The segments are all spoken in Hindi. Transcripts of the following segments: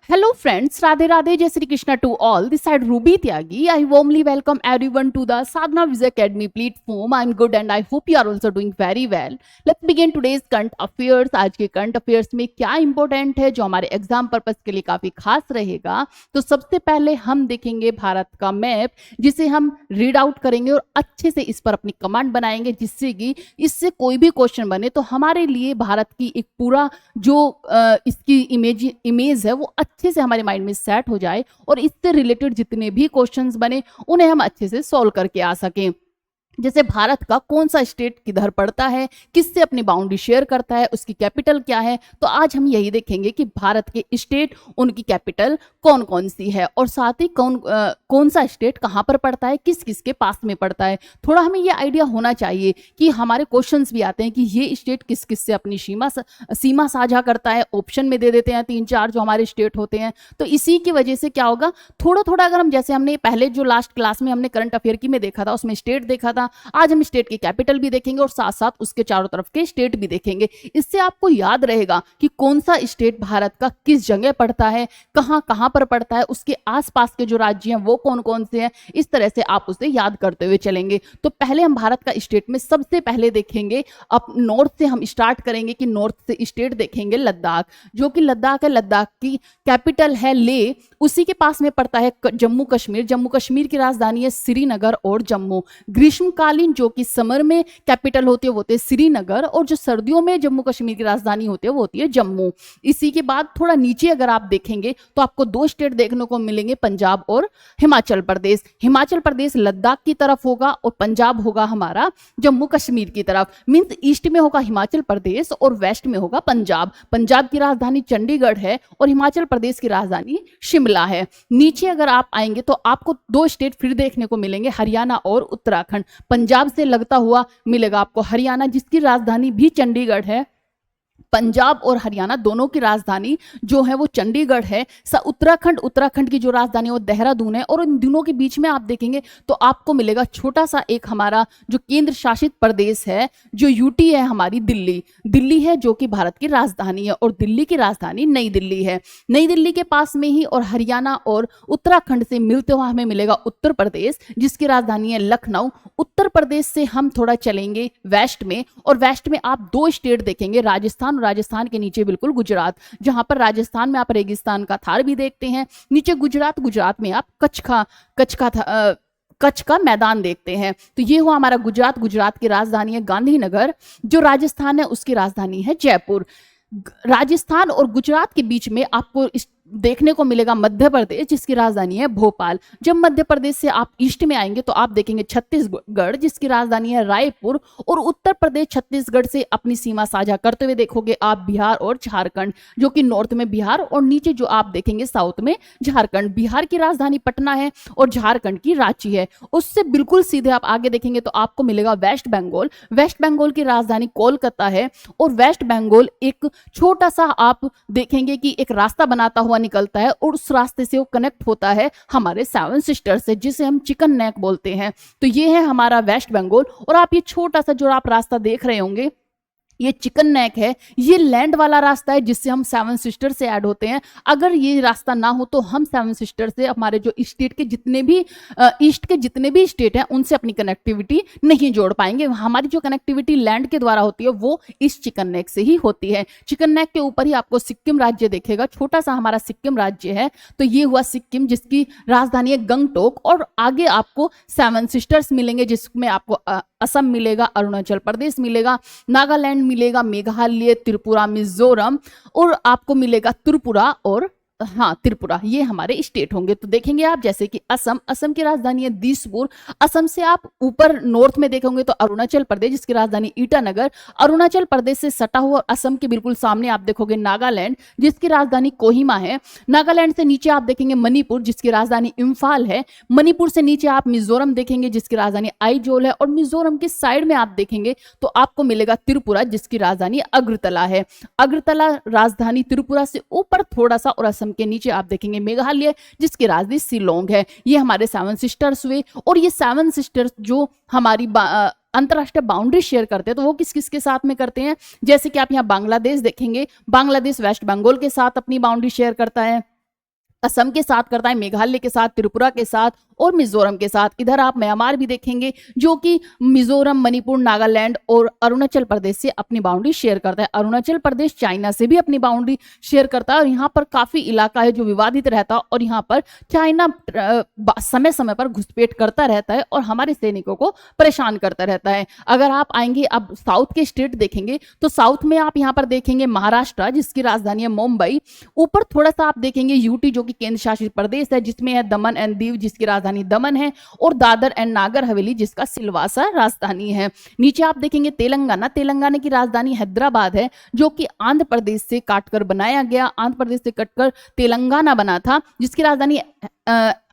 Hello friends, Radhe Radhe, Jai Shri Krishna to all. This side Ruby Tyagi. I warmly welcome everyone to the Sadhana Viz Academy platform. I'm good and I hope you are also doing very well. Let's begin today's current affairs. आज के current affairs में क्या important है जो हमारे एग्जाम पर्पस के लिए काफी खास रहेगा। तो सबसे पहले हम देखेंगे भारत का मैप, जिसे हम रीड आउट करेंगे और अच्छे से इस पर अपनी कमांड बनाएंगे, जिससे कि इससे कोई भी क्वेश्चन बने तो हमारे लिए भारत की एक पूरा जो इसकी इमेज है वो अच्छे से हमारे माइंड में सेट हो जाए और इससे रिलेटेड जितने भी क्वेश्चंस बने उन्हें हम अच्छे से सॉल्व करके आ सकें। जैसे भारत का कौन सा स्टेट किधर पड़ता है, किससे अपनी बाउंड्री शेयर करता है, उसकी कैपिटल क्या है, तो आज हम यही देखेंगे कि भारत के स्टेट, उनकी कैपिटल कौन कौन सी है और साथ ही कौन सा स्टेट कहाँ पर पड़ता है, किस किस के पास में पड़ता है। थोड़ा हमें ये आइडिया होना चाहिए कि हमारे क्वेश्चंस भी आते हैं कि ये स्टेट किस किस से अपनी सीमा साझा करता है। ऑप्शन में दे देते हैं 3-4 जो हमारे स्टेट होते हैं। तो इसी की वजह से क्या होगा, थोड़ा थोड़ा अगर हम, जैसे हमने पहले जो लास्ट क्लास में हमने करंट अफेयर की में देखा था उसमें स्टेट देखा था, आज हम स्टेट की कैपिटल भी देखेंगे और साथ साथ उसके चारों तरफ के स्टेट भी देखेंगे। इससे आपको याद रहेगा कि कौन सा स्टेट भारत का किस जगह पड़ता है, कहां कहां पर पड़ता है, उसके आसपास के जो राज्य हैं वो कौन कौन से हैं। इस तरह से आप उसे याद करते हुए चलेंगे। तो पहले हम भारत का स्टेट में सबसे पहले देखेंगे, अब नॉर्थ से हम स्टार्ट करेंगे कि नॉर्थ से स्टेट देखेंगे लद्दाख, जो कि लद्दाख है। लद्दाख की कैपिटल है ले, उसी के पास में पड़ता है जम्मू कश्मीर। जम्मू कश्मीर की राजधानी है श्रीनगर और जम्मू। ग्रीष्मकालीन जो कि समर में कैपिटल होती है वो होती है श्रीनगर, और जो सर्दियों में जम्मू कश्मीर की राजधानी होती है वो होती है जम्मू। इसी के बाद थोड़ा नीचे अगर आप देखेंगे तो आपको 2 स्टेट देखने को मिलेंगे, पंजाब और हिमाचल प्रदेश। हिमाचल प्रदेश लद्दाख की तरफ होगा और पंजाब होगा हमारा जम्मू कश्मीर की तरफ। मींस ईस्ट में होगा हिमाचल प्रदेश और वेस्ट में होगा पंजाब। पंजाब की राजधानी चंडीगढ़ है और हिमाचल प्रदेश की राजधानी शिमला है। नीचे अगर आप आएंगे तो आपको 2 स्टेट फिर देखने को मिलेंगे, हरियाणा और उत्तराखंड। पंजाब से लगता हुआ मिलेगा आपको हरियाणा, जिसकी राजधानी भी चंडीगढ़ है। पंजाब और हरियाणा दोनों की राजधानी जो है वो चंडीगढ़ है। उत्तराखंड की जो राजधानी है वो देहरादून है। और इन दोनों के बीच में आप देखेंगे तो आपको मिलेगा छोटा सा एक हमारा जो केंद्र शासित प्रदेश है, जो यूटी है, हमारी दिल्ली है, जो कि भारत की राजधानी है। और दिल्ली की राजधानी नई दिल्ली है। नई दिल्ली के पास में ही और हरियाणा और उत्तराखंड से मिलते हुए हमें मिलेगा उत्तर प्रदेश, जिसकी राजधानी है लखनऊ। उत्तर प्रदेश से हम थोड़ा चलेंगे वेस्ट में, और वेस्ट में आप 2 स्टेट देखेंगे, राजस्थान, राजस्थान के नीचे बिल्कुल गुजरात, जहां पर राजस्थान में आप रेगिस्तान का थार भी देखते हैं। नीचे गुजरात में आप कच्छ का मैदान देखते हैं। तो ये हुआ हमारा गुजरात की राजधानी है गांधीनगर। जो राजस्थान है उसकी राजधानी है जयपुर। राजस्थान और गुजरात के बीच में आपको देखने को मिलेगा मध्य प्रदेश, जिसकी राजधानी है भोपाल। जब मध्य प्रदेश से आप ईस्ट में आएंगे तो आप देखेंगे छत्तीसगढ़, जिसकी राजधानी है रायपुर। और उत्तर प्रदेश छत्तीसगढ़ से अपनी सीमा साझा करते हुए देखोगे आप बिहार और झारखंड, जो कि नॉर्थ में बिहार और नीचे जो आप देखेंगे साउथ में झारखंड। बिहार की राजधानी पटना है और झारखंड की रांची है। उससे बिल्कुल सीधे आप आगे देखेंगे तो आपको मिलेगा वेस्ट बंगाल। वेस्ट बंगाल की राजधानी कोलकाता है। और वेस्ट बंगाल एक छोटा सा आप देखेंगे कि एक रास्ता बनाता हुआ निकलता है और उस रास्ते से वो कनेक्ट होता है हमारे 7 सिस्टर से, जिसे हम चिकन नेक बोलते हैं। तो ये है हमारा वेस्ट बंगाल। और आप ये छोटा सा जो आप रास्ता देख रहे होंगे, ये चिकन नेक है, ये लैंड वाला रास्ता है जिससे हम 7 सिस्टर से ऐड होते हैं। अगर ये रास्ता ना हो तो हम 7 सिस्टर से हमारे जो स्टेट के जितने भी ईस्ट के जितने भी स्टेट हैं उनसे अपनी कनेक्टिविटी नहीं जोड़ पाएंगे। हमारी जो कनेक्टिविटी लैंड के द्वारा होती है वो इस चिकन नेक से ही होती है। चिकन नेक के ऊपर ही आपको सिक्किम राज्य देखेगा, छोटा सा हमारा सिक्किम राज्य है। तो ये हुआ सिक्किम, जिसकी राजधानी है गंगटोक। और आगे आपको 7 सिस्टर्स मिलेंगे, जिसमें आपको असम मिलेगा, अरुणाचल प्रदेश मिलेगा, नागालैंड मिलेगा, मेघालय, त्रिपुरा, मिजोरम, और आपको मिलेगा त्रिपुरा और त्रिपुरा। ये हमारे स्टेट होंगे। तो देखेंगे आप जैसे कि असम की राजधानी है दिसपुर। असम से आप ऊपर नॉर्थ में देखेंगे तो अरुणाचल प्रदेश, जिसकी राजधानी ईटानगर। अरुणाचल प्रदेश से सटा हुआ असम के बिल्कुल सामने आप देखोगे नागालैंड, जिसकी राजधानी कोहिमा है। नागालैंड से नीचे आप देखेंगे मणिपुर, जिसकी राजधानी इम्फाल है। मणिपुर से नीचे आप मिजोरम देखेंगे, जिसकी राजधानी आइजोल है। और मिजोरम के साइड में आप देखेंगे तो आपको मिलेगा त्रिपुरा, जिसकी राजधानी अगरतला है। अगरतला राजधानी त्रिपुरा से ऊपर थोड़ा सा, और के नीचे आप देखेंगे मेघालय, जिसकी राजधानी शिलोंग है। ये हमारे 7 सिस्टर्स हुए। और ये 7 सिस्टर्स जो हमारी अंतरराष्ट्रीय बाउंड्री शेयर करते हैं तो वो किस किस के साथ में करते हैं, जैसे कि आप यहाँ बांग्लादेश देखेंगे, बांग्लादेश वेस्ट बंगाल के साथ अपनी बाउंड्री शेयर करता है। असम के साथ करता है, मेघालय के साथ, त्रिपुरा के साथ और मिजोरम के साथ। इधर आप म्यांमार भी देखेंगे जो कि मिजोरम, मणिपुर, नागालैंड और अरुणाचल प्रदेश से अपनी बाउंड्री शेयर करता है। अरुणाचल प्रदेश चाइना से भी अपनी बाउंड्री शेयर करता है और यहाँ पर काफी इलाका है जो विवादित रहता है और यहाँ पर चाइना समय समय पर घुसपैठ करता रहता है और हमारे सैनिकों को परेशान करता रहता है। अगर आप आएंगे, अब साउथ के स्टेट देखेंगे तो साउथ में आप यहाँ पर देखेंगे महाराष्ट्र जिसकी राजधानी है मुंबई। ऊपर थोड़ा सा आप देखेंगे यूटी जो कि केंद्र शासित प्रदेश है, जिसमें है दमन एंड दीव जिसकी राजधानी दमन है, और दादर एंड नागर हवेली जिसका सिलवासा राजधानी है। नीचे आप देखेंगे तेलंगाना, तेलंगाना की राजधानी हैदराबाद है जो कि आंध्र प्रदेश से काटकर बनाया गया, आंध्र प्रदेश से कटकर तेलंगाना बना था, जिसकी राजधानी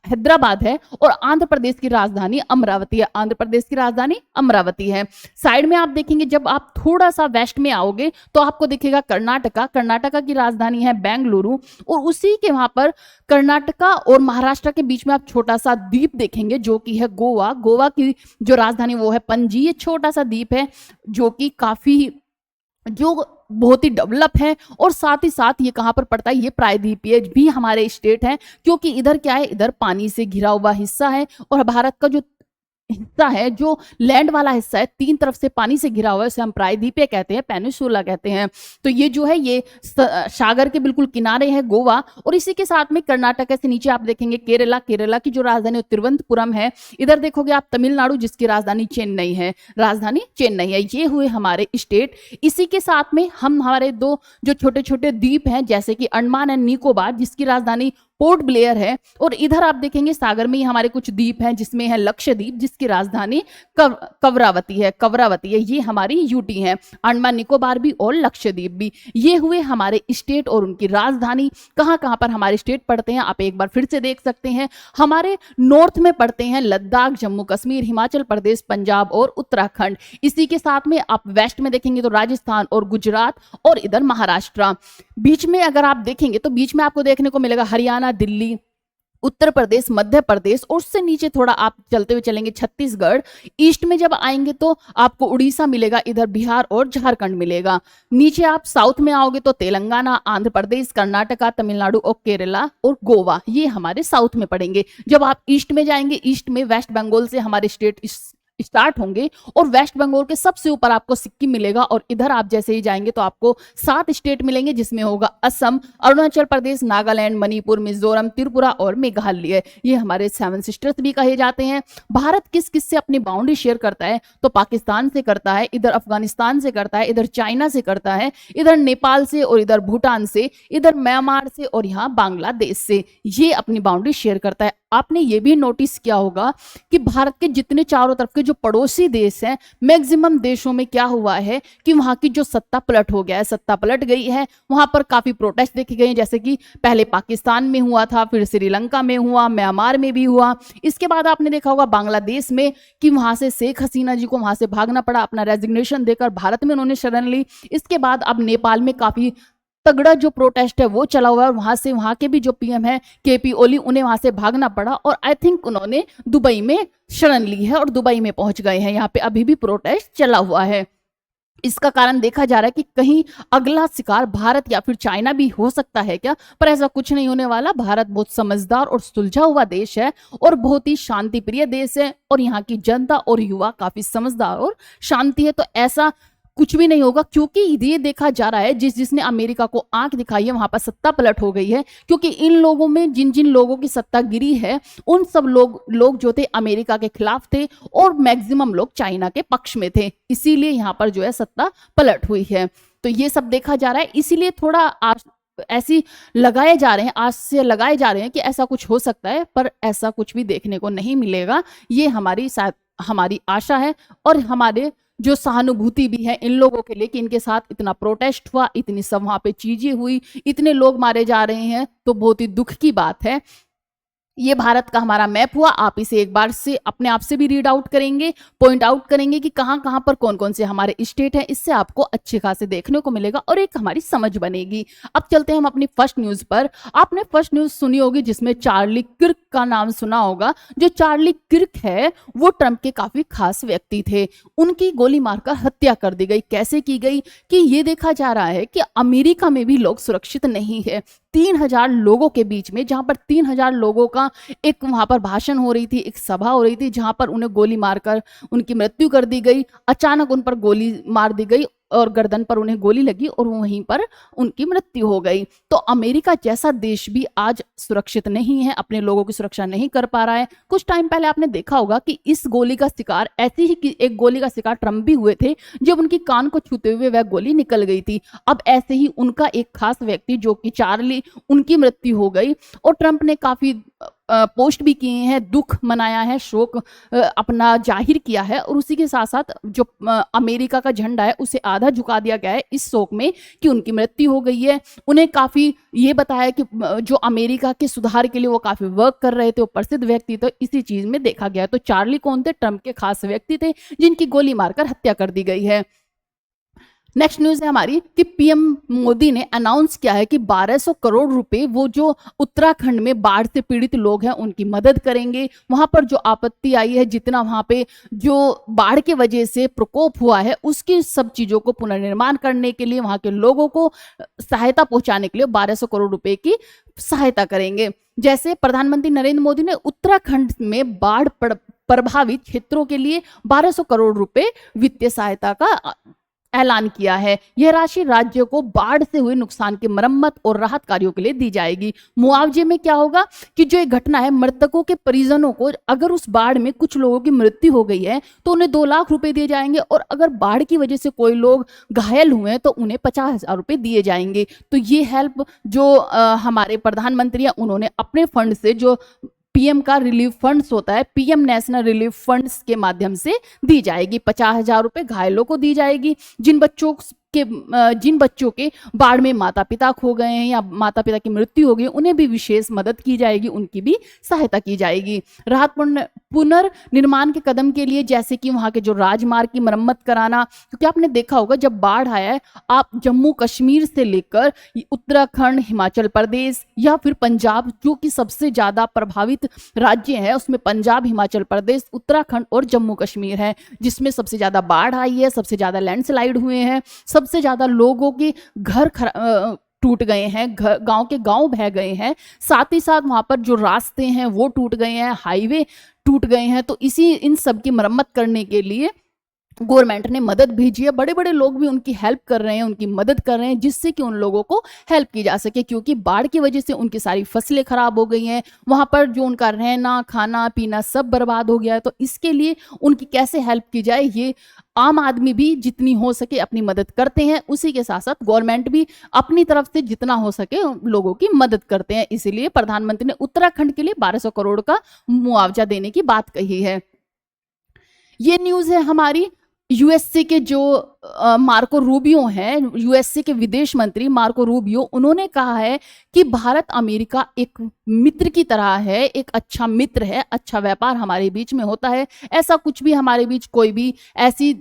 हैदराबाद है और आंध्र प्रदेश की राजधानी अमरावती है। आंध्र प्रदेश की राजधानी अमरावती है। साइड में आप देखेंगे, जब आप थोड़ा सा वेस्ट में आओगे तो आपको दिखेगा कर्नाटका, कर्नाटका की राजधानी है बेंगलुरु, और उसी के वहां पर कर्नाटका और महाराष्ट्र के बीच में आप छोटा सा द्वीप देखेंगे जो कि है गोवा। गोवा की जो राजधानी वो है पणजी। ये छोटा सा द्वीप है जो कि काफी बहुत ही डेवलप है, और साथ ही साथ ये कहां पर पड़ता है, ये प्रायद्वीपीय भी हमारे स्टेट है क्योंकि इधर क्या है, इधर पानी से घिरा हुआ हिस्सा है और भारत का जो हिस्सा है, जो लैंड वाला हिस्सा है, तीन तरफ से पानी से घिरा हुआ है, उसे हम प्रायद्वीपीय कहते हैं, पेनिनसुला कहते हैं। तो ये जो है ये सागर के बिल्कुल किनारे है गोवा। और इसी के साथ में कर्नाटक से नीचे आप देखेंगे केरला, केरला की जो राजधानी तिरुवनंतपुरम है। इधर देखोगे आप तमिलनाडु जिसकी राजधानी चेन्नई है, राजधानी चेन्नई है। ये हुए हमारे स्टेट। इसी के साथ में हम हमारे दो जो छोटे छोटे द्वीप हैं जैसे कि अंडमान एंड निकोबार जिसकी राजधानी पोर्ट ब्लेयर है, और इधर आप देखेंगे सागर में ही हमारे कुछ द्वीप हैं जिसमें है लक्षद्वीप जिसकी राजधानी कवरावती है, कवरावती है। ये हमारी यूटी है, अंडमान निकोबार भी और लक्षद्वीप भी। ये हुए हमारे स्टेट और उनकी राजधानी। कहां कहां पर हमारे स्टेट पड़ते हैं आप एक बार फिर से देख सकते हैं। हमारे नॉर्थ में पड़ते हैं लद्दाख, जम्मू कश्मीर, हिमाचल प्रदेश, पंजाब और उत्तराखंड। इसी के साथ में आप वेस्ट में देखेंगे तो राजस्थान और गुजरात, और इधर महाराष्ट्र। बीच में अगर आप देखेंगे तो बीच में आपको देखने को मिलेगा हरियाणा, दिल्ली, उत्तर प्रदेश, मध्य प्रदेश, और उससे नीचे थोड़ा आप चलते हुए चलेंगे छत्तीसगढ़। ईस्ट में जब आएंगे तो आपको उड़ीसा मिलेगा, इधर बिहार और झारखंड मिलेगा। नीचे आप साउथ में आओगे तो तेलंगाना, आंध्र प्रदेश, कर्नाटका, तमिलनाडु और केरला और गोवा, ये हमारे साउथ में पड़ेंगे। जब आप ईस्ट में जाएंगे, ईस्ट में वेस्ट बंगाल से हमारे स्टेट स्टार्ट होंगे, और वेस्ट बंगाल के सबसे ऊपर आपको सिक्किम मिलेगा, और इधर आप जैसे ही जाएंगे तो आपको 7 स्टेट मिलेंगे जिसमें होगा असम, अरुणाचल प्रदेश, नागालैंड, मणिपुर, मिजोरम, त्रिपुरा और मेघालय। ये हमारे 7 सिस्टर्स भी कहे जाते हैं। भारत किस किस से अपनी बाउंड्री शेयर करता है तो पाकिस्तान से करता है, इधर अफगानिस्तान से करता है, इधर चाइना से करता है, इधर नेपाल से, और इधर भूटान से, इधर म्यांमार से, और यहाँ बांग्लादेश से ये अपनी बाउंड्री शेयर करता है। आपने ये भी नोटिस किया होगा कि भारत के जितने चारों तरफ के जो पड़ोसी देश हैं, मैक्सिमम देशों में क्या हुआ है कि वहां की जो सत्ता पलट हो गया है, सत्ता पलट गई है। वहां पर काफी प्रोटेस्ट देखे गए, जैसे कि पहले पाकिस्तान में हुआ था, फिर श्रीलंका में हुआ, म्यांमार में भी हुआ। इसके बाद आपने देखा होगा बांग्लादेश में कि वहां से शेख हसीना जी को वहां से भागना पड़ा, अपना रेजिग्नेशन देकर भारत में उन्होंने शरण ली। इसके बाद अब नेपाल में काफी तगड़ा जो प्रोटेस्ट है वो चला हुआ है, और वहां से वहां के भी जो पीएम है केपी ओली, उन्हें वहां से भागना पड़ा, और आई थिंक उन्होंने दुबई में शरण ली है और दुबई में पहुंच गए हैं। यहाँ पे अभी भी प्रोटेस्ट चला हुआ है। इसका कारण देखा जा रहा है कि कहीं अगला शिकार भारत या फिर चाइना भी हो सकता है क्या, पर ऐसा कुछ नहीं होने वाला। भारत बहुत समझदार और सुलझा हुआ देश है और बहुत ही शांति प्रिय देश है, और यहाँ की जनता और युवा काफी समझदार और शांति है। तो ऐसा कुछ भी नहीं होगा, क्योंकि ये देखा जा रहा है जिसने अमेरिका को आंख दिखाई है वहां पर सत्ता पलट हो गई है, क्योंकि इन लोगों में जिन जिन लोगों की सत्ता गिरी है उन सब लोग जो थे अमेरिका के खिलाफ थे, और मैक्सिमम लोग चाइना के पक्ष में थे। इसीलिए यहाँ पर जो है सत्ता पलट हुई है। तो ये सब देखा जा रहा है, इसीलिए थोड़ा ऐसी लगाए जा रहे हैं, आज से लगाए जा रहे हैं कि ऐसा कुछ हो सकता है, पर ऐसा कुछ भी देखने को नहीं मिलेगा। ये हमारी आशा है, और हमारे जो सहानुभूति भी है इन लोगों के लिए कि इनके साथ इतना प्रोटेस्ट हुआ, इतनी सब वहां पे चीजें हुई, इतने लोग मारे जा रहे हैं, तो बहुत ही दुख की बात है। ये भारत का हमारा मैप हुआ। आप इसे एक बार से अपने आप से भी रीड आउट करेंगे, पॉइंट आउट करेंगे कि कहाँ कहाँ पर कौन कौन से हमारे स्टेट हैं। इससे आपको अच्छे खासे देखने को मिलेगा और एक हमारी समझ बनेगी। अब चलते हैं हम अपनी फर्स्ट न्यूज पर। आपने फर्स्ट न्यूज सुनी होगी जिसमें चार्ली किर्क का नाम सुना होगा। जो चार्ली किर्क है वो ट्रंप के काफी खास व्यक्ति थे। उनकी गोली मारकर हत्या कर दी गई। कैसे की गई कि ये देखा जा रहा है कि अमेरिका में भी लोग सुरक्षित नहीं है। 3000 लोगों के बीच में, जहां पर 3000 लोगों का एक वहां पर भाषण हो रही थी, एक सभा हो रही थी, जहां पर उन्हें गोली मारकर उनकी मृत्यु कर दी गई। अचानक उन पर गोली मार दी गई और गर्दन पर उन्हें गोली लगी और वहीं पर उनकी मृत्यु हो गई। तो अमेरिका जैसा देश भी आज सुरक्षित नहीं है, अपने लोगों की सुरक्षा नहीं कर पा रहा है। कुछ टाइम पहले आपने देखा होगा कि इस गोली का शिकार, ऐसी ही एक गोली का शिकार ट्रंप भी हुए थे, जब उनकी कान को छूते हुए वह गोली निकल गई थी। अब ऐसे ही उनका एक खास व्यक्ति जो कि चार्ली, उनकी मृत्यु हो गई और ट्रंप ने काफी पोस्ट भी किए हैं, दुख मनाया है, शोक अपना जाहिर किया है और उसी के साथ साथ जो अमेरिका का झंडा है उसे आधा झुका दिया गया है इस शोक में कि उनकी मृत्यु हो गई है। उन्हें काफी ये बताया कि जो अमेरिका के सुधार के लिए वो काफी वर्क कर रहे थे, वो प्रसिद्ध व्यक्ति थे, इसी चीज में देखा गया। तो चार्ली कौन थे? ट्रंप के खास व्यक्ति थे जिनकी गोली मारकर हत्या कर दी गई है। नेक्स्ट न्यूज है हमारी कि पीएम मोदी ने अनाउंस किया है कि 1200 करोड़ रुपए वो जो उत्तराखंड में बाढ़ से पीड़ित लोग हैं उनकी मदद करेंगे। वहां पर जो आपत्ति आई है, जितना वहां पे जो बाढ़ के वजह से प्रकोप हुआ है, उसकी सब चीजों को पुनर्निर्माण करने के लिए, वहां के लोगों को सहायता पहुंचाने के लिए 1200 करोड़ रुपए की सहायता करेंगे। जैसे प्रधानमंत्री नरेंद्र मोदी ने उत्तराखंड में बाढ़ प्रभावित क्षेत्रों के लिए 1200 करोड़ रुपए वित्तीय सहायता का ऐलान किया है। यह राशि राज्य को बाढ़ से हुए नुकसान की मरम्मत और राहत कार्यों के लिए दी जाएगी। मुआवजे में क्या होगा कि जो एक घटना है, मृतकों के परिजनों को अगर उस बाढ़ में कुछ लोगों की मृत्यु हो गई है तो उन्हें 2 लाख रुपए दिए जाएंगे और अगर बाढ़ की वजह से कोई लोग घायल हुए हैं तो उन्हें 50,000 रुपए दिए जाएंगे। तो ये हेल्प जो हमारे प्रधानमंत्री हैं उन्होंने अपने फंड से, जो पीएम का रिलीफ फंड्स होता है, पीएम नेशनल रिलीफ फंड्स के माध्यम से दी जाएगी। 50,000 रुपए घायलों को दी जाएगी। जिन बच्चों के बाढ़ में माता पिता खो गए हैं या माता पिता की मृत्यु हो गई, उन्हें भी विशेष मदद की जाएगी, उनकी भी सहायता की जाएगी। राहत पुनर्निर्माण के कदम के लिए जैसे कि वहां के जो राजमार्ग की मरम्मत कराना, क्योंकि आपने देखा होगा जब बाढ़ आया है, आप जम्मू कश्मीर से लेकर उत्तराखंड, हिमाचल प्रदेश या फिर पंजाब, जो कि सबसे ज्यादा प्रभावित राज्य है, उसमें पंजाब, हिमाचल प्रदेश, उत्तराखंड और जम्मू कश्मीर है, जिसमें सबसे ज्यादा बाढ़ आई है, सबसे ज्यादा लैंडस्लाइड हुए हैं, सबसे ज्यादा लोगों के घर टूट गए हैं, गांव के गांव बह गए हैं, साथ ही साथ वहां पर जो रास्ते हैं वो टूट गए हैं, हाईवे टूट गए हैं। तो इन सब की मरम्मत करने के लिए गवर्नमेंट ने मदद भेजी है। बड़े बड़े लोग भी उनकी हेल्प कर रहे हैं, उनकी मदद कर रहे हैं, जिससे कि उन लोगों को हेल्प की जा सके, क्योंकि बाढ़ की वजह से उनकी सारी फसलें खराब हो गई हैं, वहां पर जो उनका रहना, खाना पीना सब बर्बाद हो गया है। तो इसके लिए उनकी कैसे हेल्प की जाए, ये आम आदमी भी जितनी हो सके अपनी मदद करते हैं, उसी के साथ साथ गवर्नमेंट भी अपनी तरफ से जितना हो सके लोगों की मदद करते हैं। इसीलिए प्रधानमंत्री ने उत्तराखंड के लिए 1200 करोड़ का मुआवजा देने की बात कही है। ये न्यूज है हमारी यूएसए के जो मार्को रूबियो हैं, यूएसए के विदेश मंत्री मार्को रूबियो, उन्होंने कहा है कि भारत अमेरिका एक मित्र की तरह है, एक अच्छा मित्र है, अच्छा व्यापार हमारे बीच में होता है, ऐसा कुछ भी हमारे बीच कोई भी ऐसी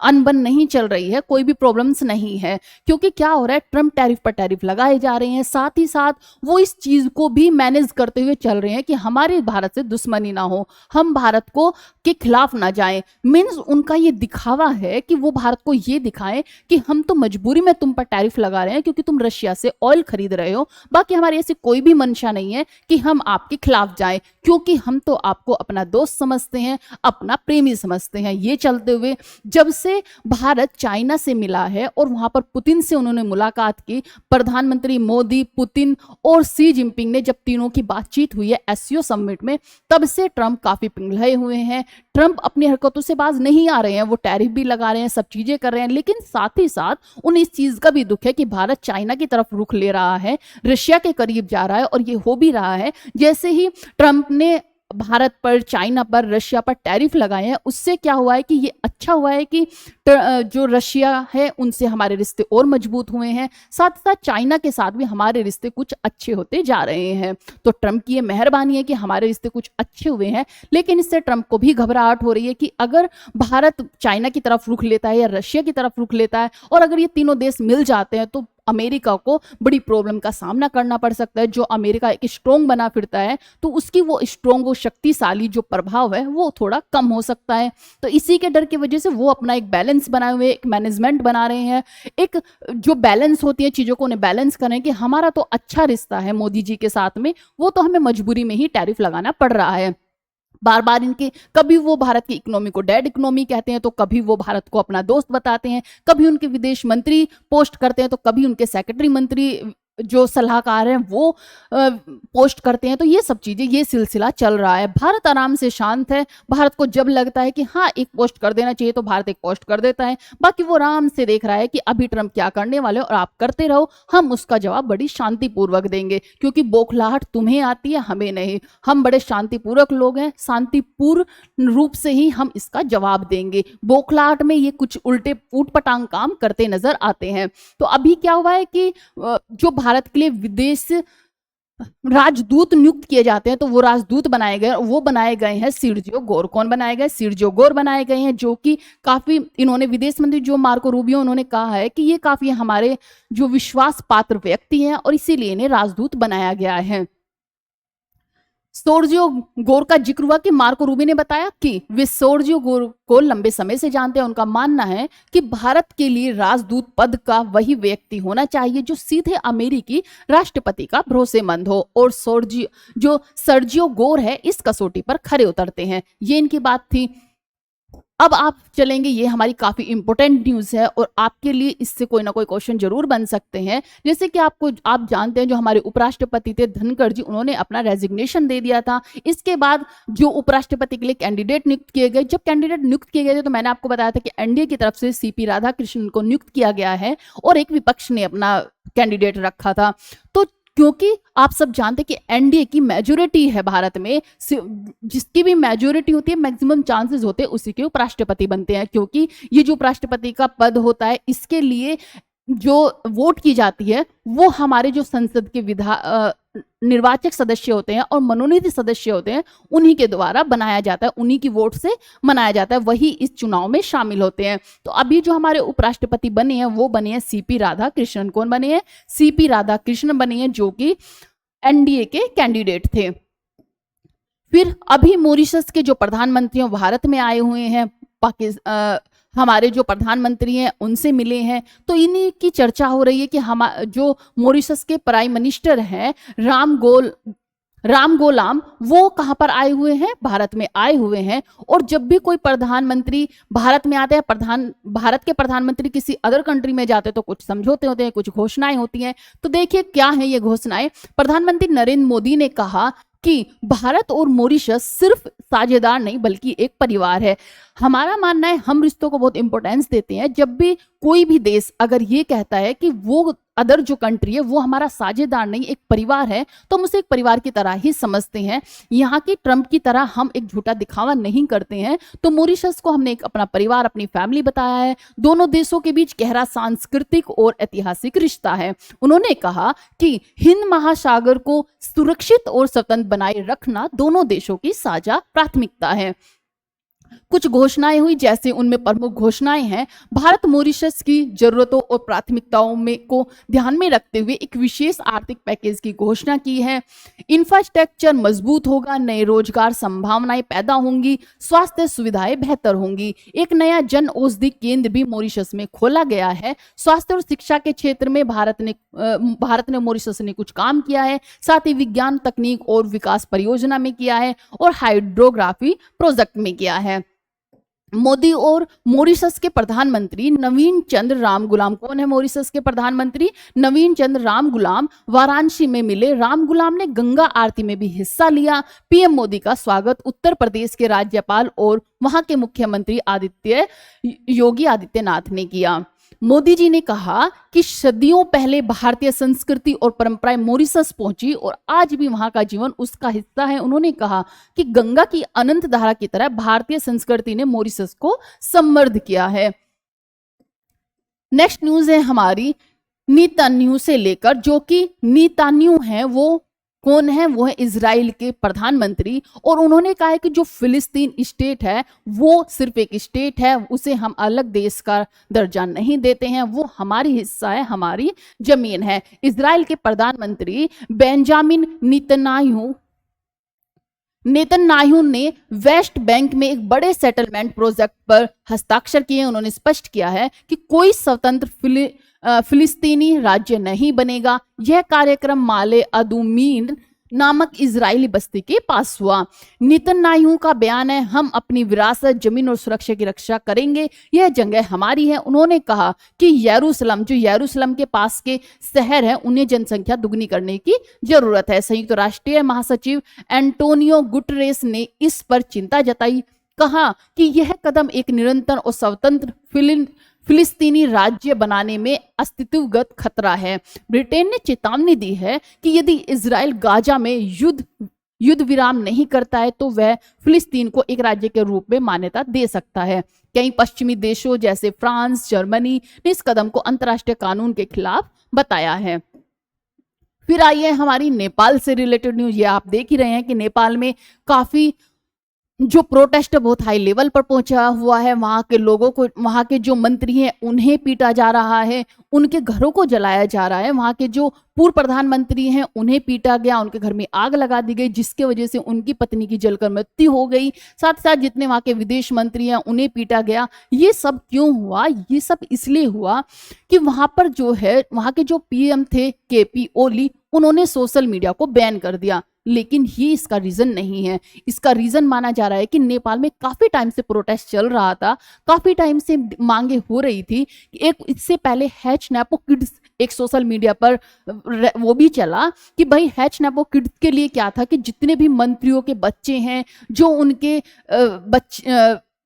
अनबन नहीं चल रही है, कोई भी प्रॉब्लम्स नहीं है। क्योंकि क्या हो रहा है, ट्रंप टैरिफ पर टैरिफ लगाए जा रहे हैं, साथ ही साथ वो इस चीज को भी मैनेज करते हुए चल रहे हैं कि हमारे भारत से दुश्मनी ना हो, हम भारत को के खिलाफ ना जाएं। मीन्स उनका ये दिखावा है कि वो भारत को ये दिखाएं कि हम तो मजबूरी में तुम पर टैरिफ लगा रहे हैं क्योंकि तुम रशिया से ऑयल खरीद रहे हो, बाकी हमारी ऐसी कोई भी मंशा नहीं है कि हम आपके खिलाफ जाएं, क्योंकि हम तो आपको अपना दोस्त समझते हैं, अपना प्रेमी समझते हैं। ये चलते हुए जब से भारत चाइना से मिला है और वहां पर पुतिन से उन्होंने मुलाकात की, प्रधानमंत्री मोदी, पुतिन और शी जिनपिंग ने जब तीनों की बातचीत हुई है एससीओ समिट में, तब से ट्रंप काफी पिघले हुए हैं। ट्रंप अपनी हरकतों से बाज नहीं आ रहे हैं, वो टैरिफ भी लगा रहे हैं, सब चीजें कर रहे हैं, लेकिन साथ ही साथ उन्हें इस चीज का भी दुख है कि भारत चाइना की तरफ रुख ले रहा है, रशिया के करीब जा रहा है, और ये हो भी रहा है। जैसे ही ट्रंप ने भारत पर, चाइना पर, रशिया पर टैरिफ लगाए हैं, उससे क्या हुआ है कि ये अच्छा हुआ है कि जो रशिया है उनसे हमारे रिश्ते और मजबूत हुए हैं, साथ साथ चाइना के साथ भी हमारे रिश्ते कुछ अच्छे होते जा रहे हैं। तो ट्रम्प की ये मेहरबानी है कि हमारे रिश्ते कुछ अच्छे हुए हैं, लेकिन इससे ट्रम्प को भी घबराहट हो रही है कि अगर भारत चाइना की तरफ रुख लेता है या रशिया की तरफ रुख लेता है, और अगर ये तीनों देश मिल जाते हैं तो अमेरिका को बड़ी प्रॉब्लम का सामना करना पड़ सकता है। जो अमेरिका एक स्ट्रोंग बना फिरता है तो उसकी वो स्ट्रोंग, वो शक्तिशाली जो प्रभाव है वो थोड़ा कम हो सकता है। तो इसी के डर की वजह से वो अपना एक बैलेंस बनाए हुए, एक मैनेजमेंट बना रहे हैं, एक जो बैलेंस होती है चीज़ों को उन्हें बैलेंस करें कि हमारा तो अच्छा रिश्ता है मोदी जी के साथ में, वो तो हमें मजबूरी में ही टैरिफ लगाना पड़ रहा है। बार बार इनके, कभी वो भारत की इकोनॉमी को डेड इकोनॉमी कहते हैं तो कभी वो भारत को अपना दोस्त बताते हैं, कभी उनके विदेश मंत्री पोस्ट करते हैं तो कभी उनके सेक्रेटरी मंत्री जो सलाहकार हैं वो पोस्ट करते हैं। तो ये सब चीजें, ये सिलसिला चल रहा है। भारत आराम से शांत है। भारत को जब लगता है कि हाँ एक पोस्ट कर देना चाहिए तो भारत एक पोस्ट कर देता है, बाकी वो आराम से देख रहा है कि अभी ट्रम्प क्या करने वाले हो और आप करते रहो, हम उसका जवाब बड़ी शांतिपूर्वक देंगे, क्योंकि बौखलाहट तुम्हें आती है, हमें नहीं। हम बड़े शांतिपूर्वक लोग हैं, शांतिपूर्ण रूप से ही हम इसका जवाब देंगे। बौखलाहट में ये कुछ उल्टे ऊटपटांग काम करते नजर आते हैं। तो अभी क्या हुआ है कि जो भारत के लिए विदेश राजदूत नियुक्त किए जाते हैं तो वो राजदूत बनाए गए, वो बनाए गए हैं सिर्जियो गोर। कौन बनाए गए? सिर्जियो गोर बनाए गए हैं, जो कि काफी, इन्होंने विदेश मंत्री जो मार्को रूबियो, उन्होंने कहा है कि ये काफी हमारे जो विश्वास पात्र व्यक्ति हैं और इसीलिए इन्हें राजदूत बनाया गया है। सोर्जियो गोर का जिक्र हुआ कि मार्को रूबियो ने बताया कि वे सोर्जियो गोर को लंबे समय से जानते हैं। उनका मानना है कि भारत के लिए राजदूत पद का वही व्यक्ति होना चाहिए जो सीधे अमेरिकी राष्ट्रपति का भरोसेमंद हो, और सर्जियो गोर है इस कसौटी पर खरे उतरते हैं। ये इनकी बात थी। अब आप चलेंगे, ये हमारी काफी इंपॉर्टेंट न्यूज है और आपके लिए इससे कोई ना कोई क्वेश्चन जरूर बन सकते हैं। जैसे कि आप जानते हैं जो हमारे उपराष्ट्रपति थे धनखड़ जी, उन्होंने अपना रेजिग्नेशन दे दिया था। इसके बाद जो उपराष्ट्रपति के लिए कैंडिडेट नियुक्त किए गए, जब कैंडिडेट नियुक्त किए गए थे तो मैंने आपको बताया था कि एनडीए की तरफ से सीपी राधाकृष्णन को नियुक्त किया गया है और एक विपक्ष ने अपना कैंडिडेट रखा था। तो क्योंकि आप सब जानते हैं कि एनडीए की मेजोरिटी है भारत में, जिसकी भी मेजोरिटी होती है मैक्सिमम चांसेस होते हैं उसी के उपराष्ट्रपति बनते हैं, क्योंकि ये जो उपराष्ट्रपति का पद होता है इसके लिए जो वोट की जाती है वो हमारे जो संसद के निर्वाचक सदस्य होते हैं और मनोनीत सदस्य होते हैं उन्हीं के द्वारा बनाया जाता है, उन्हीं की वोट से बनाया जाता है, वही इस चुनाव में शामिल होते हैं। तो अभी जो हमारे उपराष्ट्रपति बने हैं वो बने हैं सीपी राधाकृष्णन। कौन बने हैं? सीपी राधाकृष्णन बने हैं, जो कि एनडीए के कैंडिडेट थे। फिर अभी मॉरिशस के जो प्रधानमंत्री भारत में आए हुए हैं, हमारे जो प्रधानमंत्री हैं उनसे मिले हैं, तो इन्हीं की चर्चा हो रही है कि हम जो मॉरिशस के प्राइम मिनिस्टर हैं रामगोलाम, वो कहाँ पर आए हुए हैं? भारत में आए हुए हैं। और जब भी कोई प्रधानमंत्री भारत में आते हैं, भारत के प्रधानमंत्री किसी अदर कंट्री में जाते हैं तो कुछ समझौते होते हैं, कुछ घोषणाएं होती हैं। तो देखिए क्या है ये घोषणाएं। प्रधानमंत्री नरेंद्र मोदी ने कहा कि भारत और मॉरिशस सिर्फ साझेदार नहीं बल्कि एक परिवार है। हमारा मानना है, हम रिश्तों को बहुत इंपॉर्टेंस देते हैं। जब भी कोई भी देश अगर ये कहता है कि वो अदर जो कंट्री है वो हमारा साझेदार नहीं एक परिवार है, तो हम उसे एक परिवार की तरह ही समझते हैं। यहाँ की ट्रम्प की तरह हम एक झूठा दिखावा नहीं करते हैं। तो मॉरिशस को हमने एक अपना परिवार, अपनी फैमिली बताया है। दोनों देशों के बीच गहरा सांस्कृतिक और ऐतिहासिक रिश्ता है। उन्होंने कहा कि हिंद महासागर को सुरक्षित और स्वतंत्र बनाए रखना दोनों देशों की साझा प्राथमिकता है। कुछ घोषणाएं हुई, जैसे उनमें प्रमुख घोषणाएं हैं, भारत मॉरिशस की जरूरतों और प्राथमिकताओं को ध्यान में रखते हुए एक विशेष आर्थिक पैकेज की घोषणा की है। इंफ्रास्ट्रक्चर मजबूत होगा, नए रोजगार संभावनाएं पैदा होंगी, स्वास्थ्य सुविधाएं बेहतर होंगी। एक नया जन औषधि केंद्र भी मॉरिशस में खोला गया है। स्वास्थ्य और शिक्षा के क्षेत्र में भारत ने मॉरिशस ने कुछ काम किया है। साथ ही विज्ञान, तकनीक और विकास परियोजना में किया है और हाइड्रोग्राफी प्रोजेक्ट में किया है। मोदी और मॉरिशस के प्रधानमंत्री नवीन चंद्र रामगुलाम, कौन है मॉरिशस के प्रधानमंत्री? नवीन चंद्र रामगुलाम वाराणसी में मिले। रामगुलाम ने गंगा आरती में भी हिस्सा लिया। पीएम मोदी का स्वागत उत्तर प्रदेश के राज्यपाल और वहां के मुख्यमंत्री योगी आदित्यनाथ ने किया। मोदी जी ने कहा कि सदियों पहले भारतीय संस्कृति और परंपराएं मॉरिशस पहुंची और आज भी वहां का जीवन उसका हिस्सा है। उन्होंने कहा कि गंगा की अनंत धारा की तरह भारतीय संस्कृति ने मॉरिशस को समृद्ध किया है। नेक्स्ट न्यूज है हमारी नेतन्याहू से लेकर, जो कि नेतन्याहू हैं वो कौन है? वो है इजराइल के प्रधानमंत्री। और उन्होंने कहा है कि जो फिलिस्तीन स्टेट है वो सिर्फ एक स्टेट है, उसे हम अलग देश का दर्जा नहीं देते हैं, वो हमारी हिस्सा है, हमारी जमीन है। इजराइल के प्रधानमंत्री बेंजामिन नेतन्याहू ने वेस्ट बैंक में एक बड़े सेटलमेंट प्रोजेक्ट पर हस्ताक्षर किए। उन्होंने स्पष्ट किया है कि कोई स्वतंत्र फिलिस्तीनी राज्य नहीं बनेगा। यह कार्यक्रम माले अदुमीन नामक इजरायली बस्ती के पास हुआ। नेतन्याहू का बयान है, हम अपनी विरासत, जमीन और सुरक्षा की रक्षा करेंगे, यह जगह हमारी है। उन्होंने कहा कि यरूशलेम के पास के शहर है, उन्हें जनसंख्या दुगनी करने की जरूरत है। संयुक्त राष्ट्र महासचिव एंटोनियो गुटरेस ने इस पर चिंता जताई, कहा कि यह कदम एक निरंतर और स्वतंत्र फिलिस्तीनी राज्य बनाने में अस्तित्वगत खतरा है। ब्रिटेन ने चेतावनी दी है कि यदि इजराइल गाजा में युद्ध विराम नहीं करता है तो वह फिलिस्तीन को एक राज्य के रूप में मान्यता दे सकता है। कई पश्चिमी देशों जैसे फ्रांस, जर्मनी ने इस कदम को अंतर्राष्ट्रीय कानून के खिलाफ बताया है। फिर आइए हमारी नेपाल से रिलेटेड न्यूज। ये आप देख ही रहे हैं कि नेपाल में काफी जो प्रोटेस्ट बहुत हाई लेवल पर पहुंचा हुआ है। वहां के लोगों को, वहां के जो मंत्री हैं उन्हें पीटा जा रहा है, उनके घरों को जलाया जा रहा है। वहां के जो पूर्व प्रधानमंत्री हैं उन्हें पीटा गया, उनके घर में आग लगा दी गई, जिसके वजह से उनकी पत्नी की जलकर मृत्यु हो गई। साथ साथ जितने वहां के विदेश मंत्री हैं उन्हें पीटा गया। ये सब क्यों हुआ? ये सब इसलिए हुआ कि वहां पर जो है, वहां के जो पीएम थे केपी ओली, उन्होंने सोशल मीडिया को बैन कर दिया। लेकिन ये इसका रीजन नहीं है। इसका रीजन माना जा रहा है कि नेपाल में काफी टाइम से प्रोटेस्ट चल रहा था, काफी टाइम से मांगे हो रही थी। एक इससे पहले हैच नैपो किड्स एक सोशल मीडिया पर वो भी चला कि भाई हैच नैपो किड्स के लिए क्या था कि जितने भी मंत्रियों के बच्चे हैं, जो उनके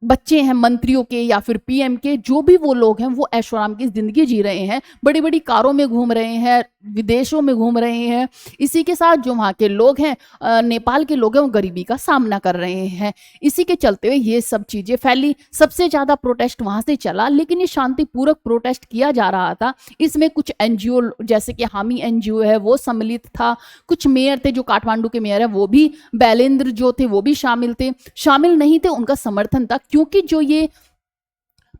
बच्चे हैं मंत्रियों के या फिर पीएम के, जो भी वो लोग हैं वो ऐशोआराम की जिंदगी जी रहे हैं, बड़ी बड़ी कारों में घूम रहे हैं, विदेशों में घूम रहे हैं। इसी के साथ जो वहाँ के लोग हैं, नेपाल के लोग हैं, वो गरीबी का सामना कर रहे हैं। इसी के चलते हुए ये सब चीजें फैली। सबसे ज्यादा प्रोटेस्ट वहां से चला, लेकिन ये शांतिपूर्वक प्रोटेस्ट किया जा रहा था। इसमें कुछ एनजीओ जैसे कि हामी एनजीओ है वो सम्मिलित था, कुछ मेयर थे, जो काठमांडू के मेयर है वो भी, बैलेंद्र जो थे वो भी शामिल थे। शामिल नहीं थे, उनका समर्थन था, क्योंकि जो ये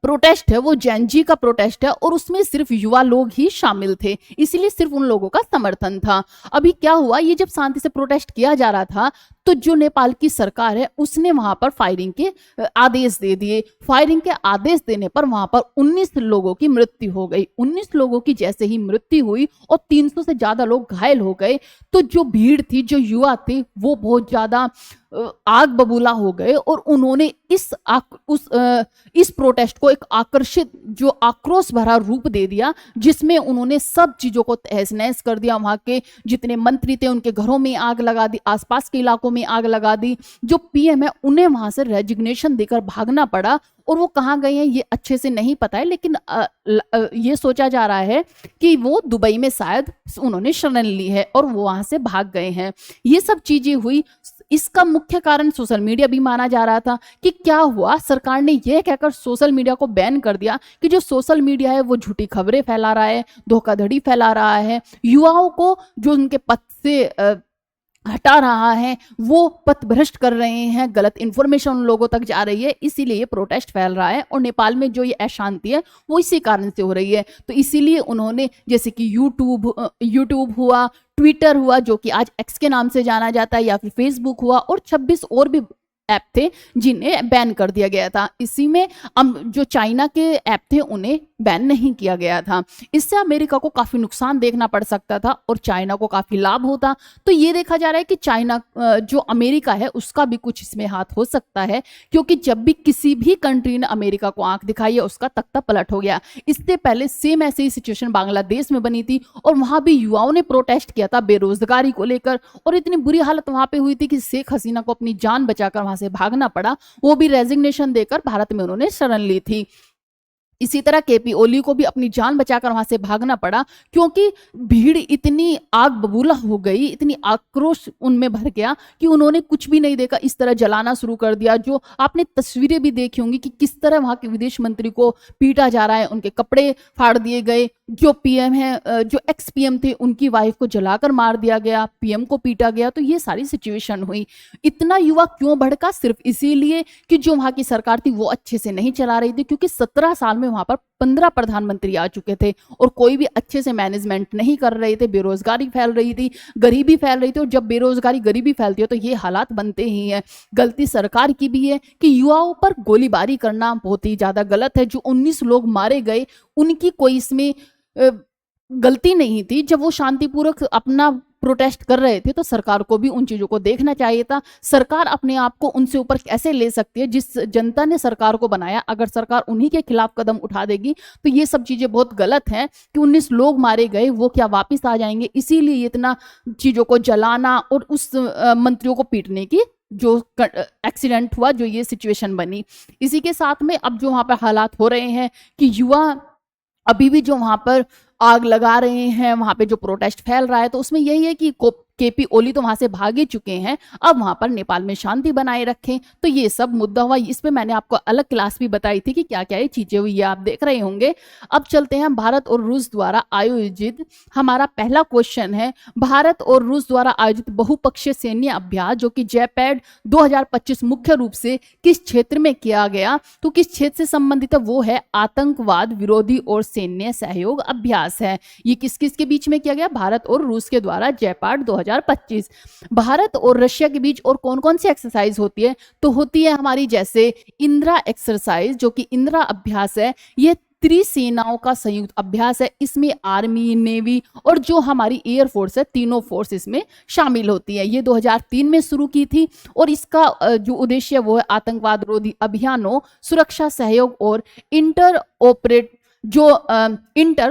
प्रोटेस्ट है वो जैनजी का प्रोटेस्ट है और उसमें सिर्फ युवा लोग ही शामिल थे, इसलिए सिर्फ उन लोगों का समर्थन था। अभी क्या हुआ, ये जब शांति से प्रोटेस्ट किया जा रहा था तो जो नेपाल की सरकार है उसने वहां पर फायरिंग के आदेश दे दिए। फायरिंग के आदेश देने पर वहां पर 19 लोगों की मृत्यु हो गई। 19 लोगों की जैसे ही मृत्यु हुई और 300 से ज्यादा लोग घायल हो गए, तो जो भीड़ थी, जो युवा थे, वो बहुत ज्यादा आग बबूला हो गए और उन्होंने इस प्रोटेस्ट को एक आकर्षित, जो आक्रोश भरा रूप दे दिया, जिसमें उन्होंने सब चीजों को तहस नहस कर दिया। वहां के जितने मंत्री थे उनके घरों में आग लगा दी, आसपास के इलाकों में आग लगा दी। जो पीएम है उन्हें वहां से रेजिग्नेशन देकर भागना पड़ा और वो कहाँ गए हैं ये अच्छे से नहीं पता है, लेकिन ये सोचा जा रहा है कि वो दुबई में शायद उन्होंने शरण ली है और वो वहां से भाग गए हैं। ये सब चीजें हुई। इसका मुख्य कारण सोशल मीडिया भी माना जा रहा था कि क्या हुआ, सरकार ने यह कहकर सोशल मीडिया को बैन कर दिया कि जो सोशल मीडिया है वो झूठी खबरें फैला रहा है, धोखाधड़ी फैला रहा है, युवाओं को जो उनके पथ से हटा रहा है, वो पथभ्रष्ट कर रहे हैं, गलत इंफॉर्मेशन उन लोगों तक जा रही है, इसीलिए ये प्रोटेस्ट फैल रहा है। और नेपाल में जो ये अशांति है वो इसी कारण से हो रही है। तो इसीलिए उन्होंने, जैसे कि यूट्यूब हुआ, ट्विटर हुआ जो कि आज एक्स के नाम से जाना जाता है, या फिर फेसबुक हुआ, और 26 और भी ऐप थे जिन्हें बैन कर दिया गया था। इसी में जो चाइना के ऐप थे उन्हें बैन नहीं किया गया था। इससे अमेरिका को काफी नुकसान देखना पड़ सकता था और चाइना को काफी लाभ होता। तो ये देखा जा रहा है कि चाइना, जो अमेरिका है, उसका भी कुछ इसमें हाथ हो सकता है, क्योंकि जब भी किसी भी कंट्री ने अमेरिका को आंख दिखाई है उसका तख्ता पलट हो गया। इससे पहले सेम ऐसे ही सिचुएशन बांग्लादेश में बनी थी और वहां भी युवाओं ने प्रोटेस्ट किया था बेरोजगारी को लेकर, और इतनी बुरी हालत वहां पे हुई थी कि शेख हसीना को अपनी जान बचाकर वहां से भागना पड़ा। वो भी रेजिग्नेशन देकर भारत में उन्होंने शरण ली थी। इसी तरह केपी ओली को भी अपनी जान बचाकर वहां से भागना पड़ा, क्योंकि भीड़ इतनी आग बबूला हो गई, इतनी आक्रोश उनमें भर गया कि उन्होंने कुछ भी नहीं देखा, इस तरह जलाना शुरू कर दिया। जो आपने तस्वीरें भी देखी होंगी कि किस तरह वहां के विदेश मंत्री को पीटा जा रहा है, उनके कपड़े फाड़ दिए गए। जो पीएम है, जो एक्स पीएम थे, उनकी वाइफ को जलाकर मार दिया गया, पीएम को पीटा गया। तो ये सारी सिचुएशन हुई। इतना युवा क्यों भड़का? सिर्फ इसीलिए कि जो वहां की सरकार थी वो अच्छे से नहीं चला रही थी, क्योंकि 17 साल में वहां पर 15 प्रधानमंत्री आ चुके थे और कोई भी अच्छे से मैनेजमेंट नहीं कर रहे थे। बेरोजगारी फैल रही थी, गरीबी फैल रही थी, और जब बेरोजगारी गरीबी फैलती है तो ये हालात बनते ही हैं। गलती सरकार की भी है कि युवाओं पर गोलीबारी करना बहुत ही ज्यादा गलत है। जो 19 लोग मारे गए, उनकी कोई इसमें गलती नहीं थी। जब वो शांतिपूर्वक अपना प्रोटेस्ट कर रहे थे तो सरकार को भी उन चीजों को देखना चाहिए था। सरकार अपने आप को उनसे ऊपर कैसे ले सकती है? जिस जनता ने सरकार को बनाया, अगर सरकार उन्हीं के खिलाफ कदम उठा देगी तो ये सब चीजें बहुत गलत हैं। कि 19 लोग मारे गए, वो क्या वापिस आ जाएंगे? इसीलिए इतना चीजों को जलाना और उस मंत्रियों को पीटने की जो एक्सीडेंट हुआ, जो ये सिचुएशन बनी। इसी के साथ में अब जो वहां पर हालात हो रहे हैं कि युवा अभी भी जो वहां पर आग लगा रहे हैं, वहां पे जो प्रोटेस्ट फैल रहा है, तो उसमें यही है कि केपी ओली तो वहां से भागे चुके हैं, अब वहां पर नेपाल में शांति बनाए रखें। तो ये सब मुद्दा हुआ। इस पे मैंने आपको अलग क्लास भी बताई थी कि क्या क्या ये चीजें हुई, आप देख रहे होंगे। अब चलते हैं भारत और रूस द्वारा आयोजित। हमारा पहला क्वेश्चन है, भारत और रूस द्वारा आयोजित बहुपक्षीय सैन्य अभ्यास जो कि जयपैड 2025 मुख्य रूप से किस क्षेत्र में किया गया? तो किस क्षेत्र से संबंधित है? वो है आतंकवाद विरोधी और सैन्य सहयोग अभ्यास है। ये किस किस के बीच में किया गया? भारत और रूस के द्वारा जयपैड 2025। भारत और रशिया के बीच और कौन कौन सी एक्सरसाइज होती है? तो होती है हमारी जैसे इंदिरा एक्सरसाइज, जो कि इंदिरा अभ्यास है। यह त्रिसेनाओं का संयुक्त अभ्यास है। इसमें आर्मी, नेवी और जो हमारी एयरफोर्स है, तीनों फोर्स इसमें शामिल होती है। ये 2003 में शुरू की थी और इसका जो उद्देश्य वो है आतंकवाद विरोधी अभियानों, सुरक्षा सहयोग और इंटर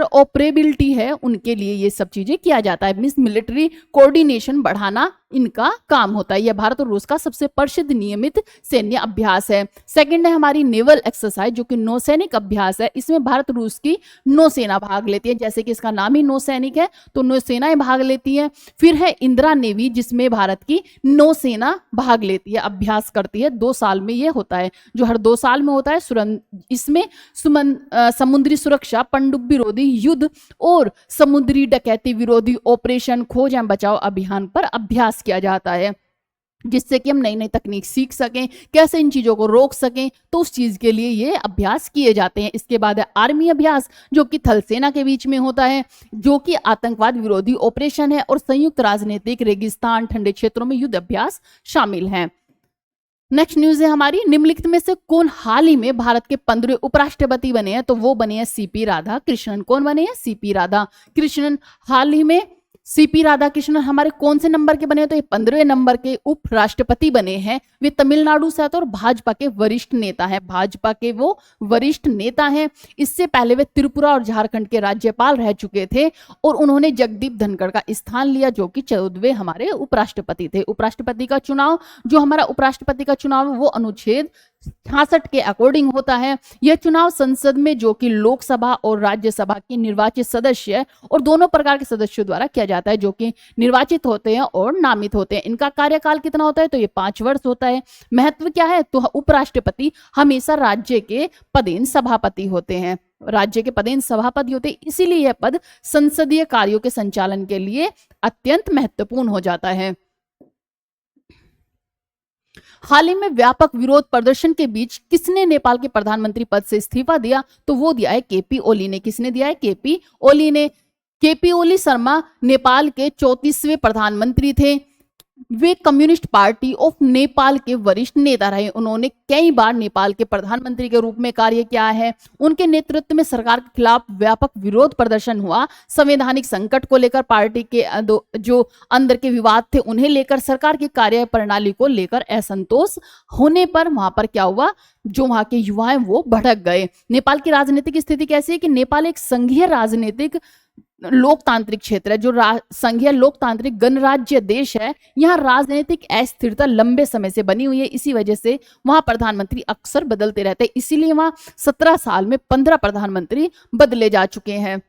ऑपरेबिलिटी है, उनके लिए ये सब चीजें किया जाता है। मींस मिलिट्री कोऑर्डिनेशन बढ़ाना इनका काम होता है। यह भारत और रूस का सबसे प्रसिद्ध नियमित सैन्य अभ्यास है। सेकंड है हमारी नेवल एक्सरसाइज, जो कि नौसैनिक अभ्यास है। इसमें भारत रूस की नौसेना भाग लेती है, जैसे कि इसका नाम ही नौसैनिक है, तो नौसेनाएं भाग लेती है। फिर है इंदिरा नेवी, जिसमें भारत की नौसेना भाग लेती है, अभ्यास करती है। 2 साल में ये होता है, जो हर 2 साल में होता है। इसमें समुद्री सुरक्षा, पनडुब्बी विरोधी युद्ध और समुद्री डकैती विरोधी ऑपरेशन, खोज एवं बचाव अभियान पर अभ्यास किया जाता है, जिससे कि हम नई नई तकनीक सीख सकें, कैसे इन चीजों को रोक सकें। तो उस चीज के लिए ये अभ्यास किए जाते हैं। इसके बाद है आर्मी अभ्यास, जो कि थल सेना के बीच में होता है, जो कि आतंकवाद विरोधी ऑपरेशन है और संयुक्त राजनीतिक, रेगिस्तान, ठंडे क्षेत्रों में युद्ध अभ्यास शामिल हैं। नेक्स्ट न्यूज है हमारी, निम्नलिखित में से कौन हाल ही में भारत के 15वें उपराष्ट्रपति बने हैं? तो वो बने हैं सीपी राधा कृष्णन। कौन बने हैं? सीपी राधा कृष्णन। हाल ही में सीपी राधाकृष्णन हमारे कौन से नंबर के बने हैं? तो ये 15वें नंबर के उपराष्ट्रपति बने हैं। वे तमिलनाडु से आते और भाजपा के वरिष्ठ नेता हैं। भाजपा के वो वरिष्ठ नेता हैं। इससे पहले वे त्रिपुरा और झारखंड के राज्यपाल रह चुके थे और उन्होंने जगदीप धनखड़ का स्थान लिया, जो कि 14वें हमारे उपराष्ट्रपति थे। उपराष्ट्रपति का चुनाव, जो हमारा उपराष्ट्रपति का चुनाव है, वो अनुच्छेद 66 के अकॉर्डिंग होता है। यह चुनाव संसद में, जो कि लोकसभा और राज्यसभा के निर्वाचित सदस्य और दोनों प्रकार के सदस्यों द्वारा किया जाता है, जो कि निर्वाचित होते हैं और नामित होते हैं। इनका कार्यकाल कितना होता है? तो ये 5 वर्ष होता है। महत्व क्या है? तो उपराष्ट्रपति हमेशा राज्य के पदेन सभापति होते हैं, राज्य के पदेन सभापति होते हैं। इसीलिए यह पद संसदीय कार्यों के संचालन के लिए अत्यंत महत्वपूर्ण हो जाता है। हाल ही में व्यापक विरोध प्रदर्शन के बीच किसने नेपाल के प्रधानमंत्री पद से इस्तीफा दिया? तो वो दिया है केपी ओली ने। किसने दिया है? केपी ओली ने। केपी ओली शर्मा नेपाल के 34वें प्रधानमंत्री थे। वे कम्युनिस्ट पार्टी ऑफ नेपाल के वरिष्ठ नेता रहे। उन्होंने कई बार नेपाल के प्रधानमंत्री के रूप में कार्य किया है। उनके नेतृत्व में सरकार के खिलाफ व्यापक विरोध प्रदर्शन हुआ। संवैधानिक संकट को लेकर, पार्टी के जो अंदर के विवाद थे उन्हें लेकर, सरकार की कार्य प्रणाली को लेकर असंतोष होने पर वहां पर क्या हुआ? जो वहां के युवा हैं वो भड़क गए। नेपाल की राजनीतिक स्थिति कैसी है कि नेपाल एक संघीय राजनीतिक लोकतांत्रिक क्षेत्र है, जो संघीय लोकतांत्रिक गणराज्य देश है, यहाँ राजनीतिक अस्थिरता लंबे समय से बनी हुई है। इसी वजह से वहां प्रधानमंत्री अक्सर बदलते रहते हैं, इसीलिए वहां 17 साल में 15 प्रधानमंत्री बदले जा चुके हैं।